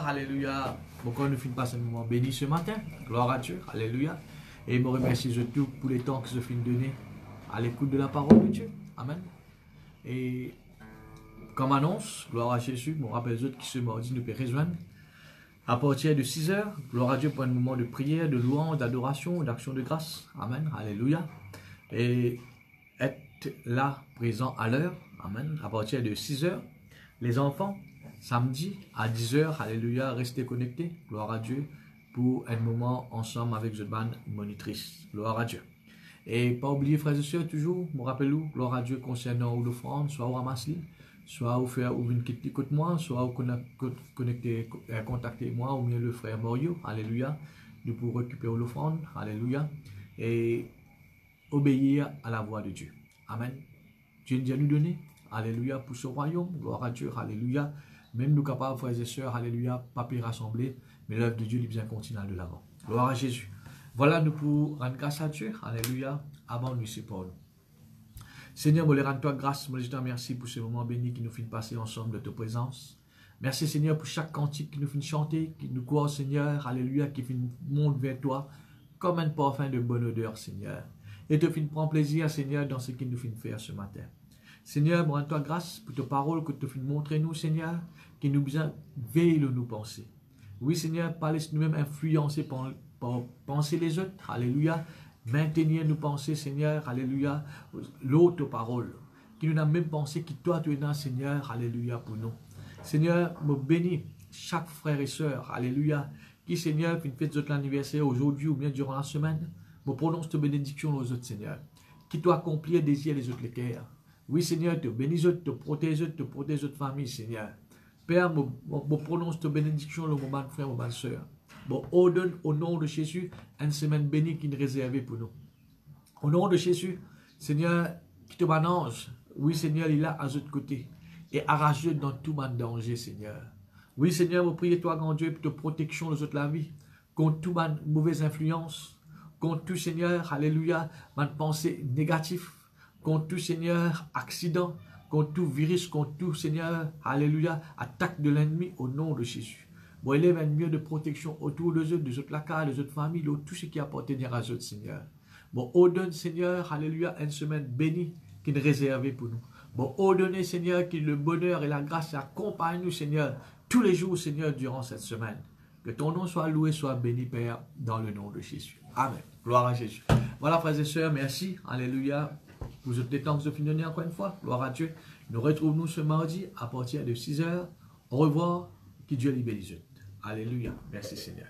alléluia. Pourquoi nous finissons pas ce moment béni ce matin? Gloire à Dieu, alléluia. Et me remercie de tout pour les temps que je finis de donner à l'écoute de la parole de Dieu. Amen. Et comme annonce, gloire à Jésus, je me rappelle les autres qui ce mardi nous peuvent rejoindre. À partir de 6 heures, gloire à Dieu pour un moment de prière, de louange, d'adoration, d'action de grâce. Amen, alléluia. Et être là, présent à l'heure. Amen. À partir de 6 heures, les enfants, samedi à 10 heures, alléluia, restez connectés. Gloire à Dieu pour un moment ensemble avec cette bande monitrice. Gloire à Dieu. Et pas oublier, frères et sœurs, toujours, me rappelez-vous, gloire à Dieu concernant l'offrande, soit au ramasse-li, soit au faire ou une quitte côté moi, soit au connecter, contacter moi ou bien le frère Morio, alléluia, nous pour récupérer l'offrande, alléluia, et obéir à la voix de Dieu. Amen. Dieu nous a nous donné, alléluia, pour ce royaume, gloire à Dieu, alléluia. Même nous capables, frères et sœurs, alléluia, pas plus rassemblés, mais l'œuvre de Dieu est bien continue de l'avant. Gloire à Jésus. Voilà nous pour rendre grâce à Dieu, alléluia, avant nous c'est pour nous. Seigneur, je rends toi grâce, je te remercie pour ce moment béni qui nous fait passer ensemble de ta présence. Merci Seigneur pour chaque cantique qui nous fait chanter, qui nous croit Seigneur, alléluia, qui fait monte vers toi comme un parfum de bonne odeur Seigneur. Et te fait prendre plaisir Seigneur dans ce qu'il nous fait faire ce matin. Seigneur, je rends toi grâce pour ta parole que tu fais montrer nous Seigneur, qui nous bien veille de nous penser. Oui Seigneur, pas laisse nous-mêmes influencer par penser les autres, alléluia. Maintenir nos pensées, Seigneur, alléluia, l'autre parole, qui nous a même pensé que toi tu es là, Seigneur, alléluia, pour nous. Seigneur, me bénis chaque frère et sœur, alléluia, qui, Seigneur, fait une fête de l'anniversaire aujourd'hui ou bien durant la semaine, me prononce ta bénédiction aux autres, Seigneur, qui doit accomplir des yeux les autres les cœurs. Oui, Seigneur, te bénis, te protège autres familles, Seigneur. Père, me prononce ta bénédiction au moment de frère, au moment de sœur. Bon, ordonne au nom de Jésus une semaine bénie qui est réservée pour nous. Au nom de Jésus, Seigneur, qui te manage, oui Seigneur, il est là à l'autre côté et arrache dans tout mal danger, Seigneur. Oui Seigneur, je prie toi, grand Dieu, pour ta protection de la vie, contre toute mauvaise influence, contre tout Seigneur, alléluia, ma pensée négative, contre tout Seigneur, accident, contre tout virus, contre tout Seigneur, alléluia, attaque de l'ennemi au nom de Jésus. Bon, élève un mur de protection autour de eux, des autres lacas, des autres familles, de tout ce qui appartient à eux, Seigneur. Bon, ordonne, Seigneur, alléluia, une semaine bénie qui est réservée pour nous. Bon, ordonnez, Seigneur, que le bonheur et la grâce accompagnent nous, Seigneur, tous les jours, Seigneur, durant cette semaine. Que ton nom soit loué, soit béni, Père, dans le nom de Jésus. Amen. Gloire à Jésus. Voilà, frères et sœurs, merci, alléluia, pour ce temps que je finis encore une fois. Gloire à Dieu. Nous retrouvons ce mardi à partir de 6 heures. Au revoir. Que Dieu les bénisse. Alléluia. Merci Seigneur.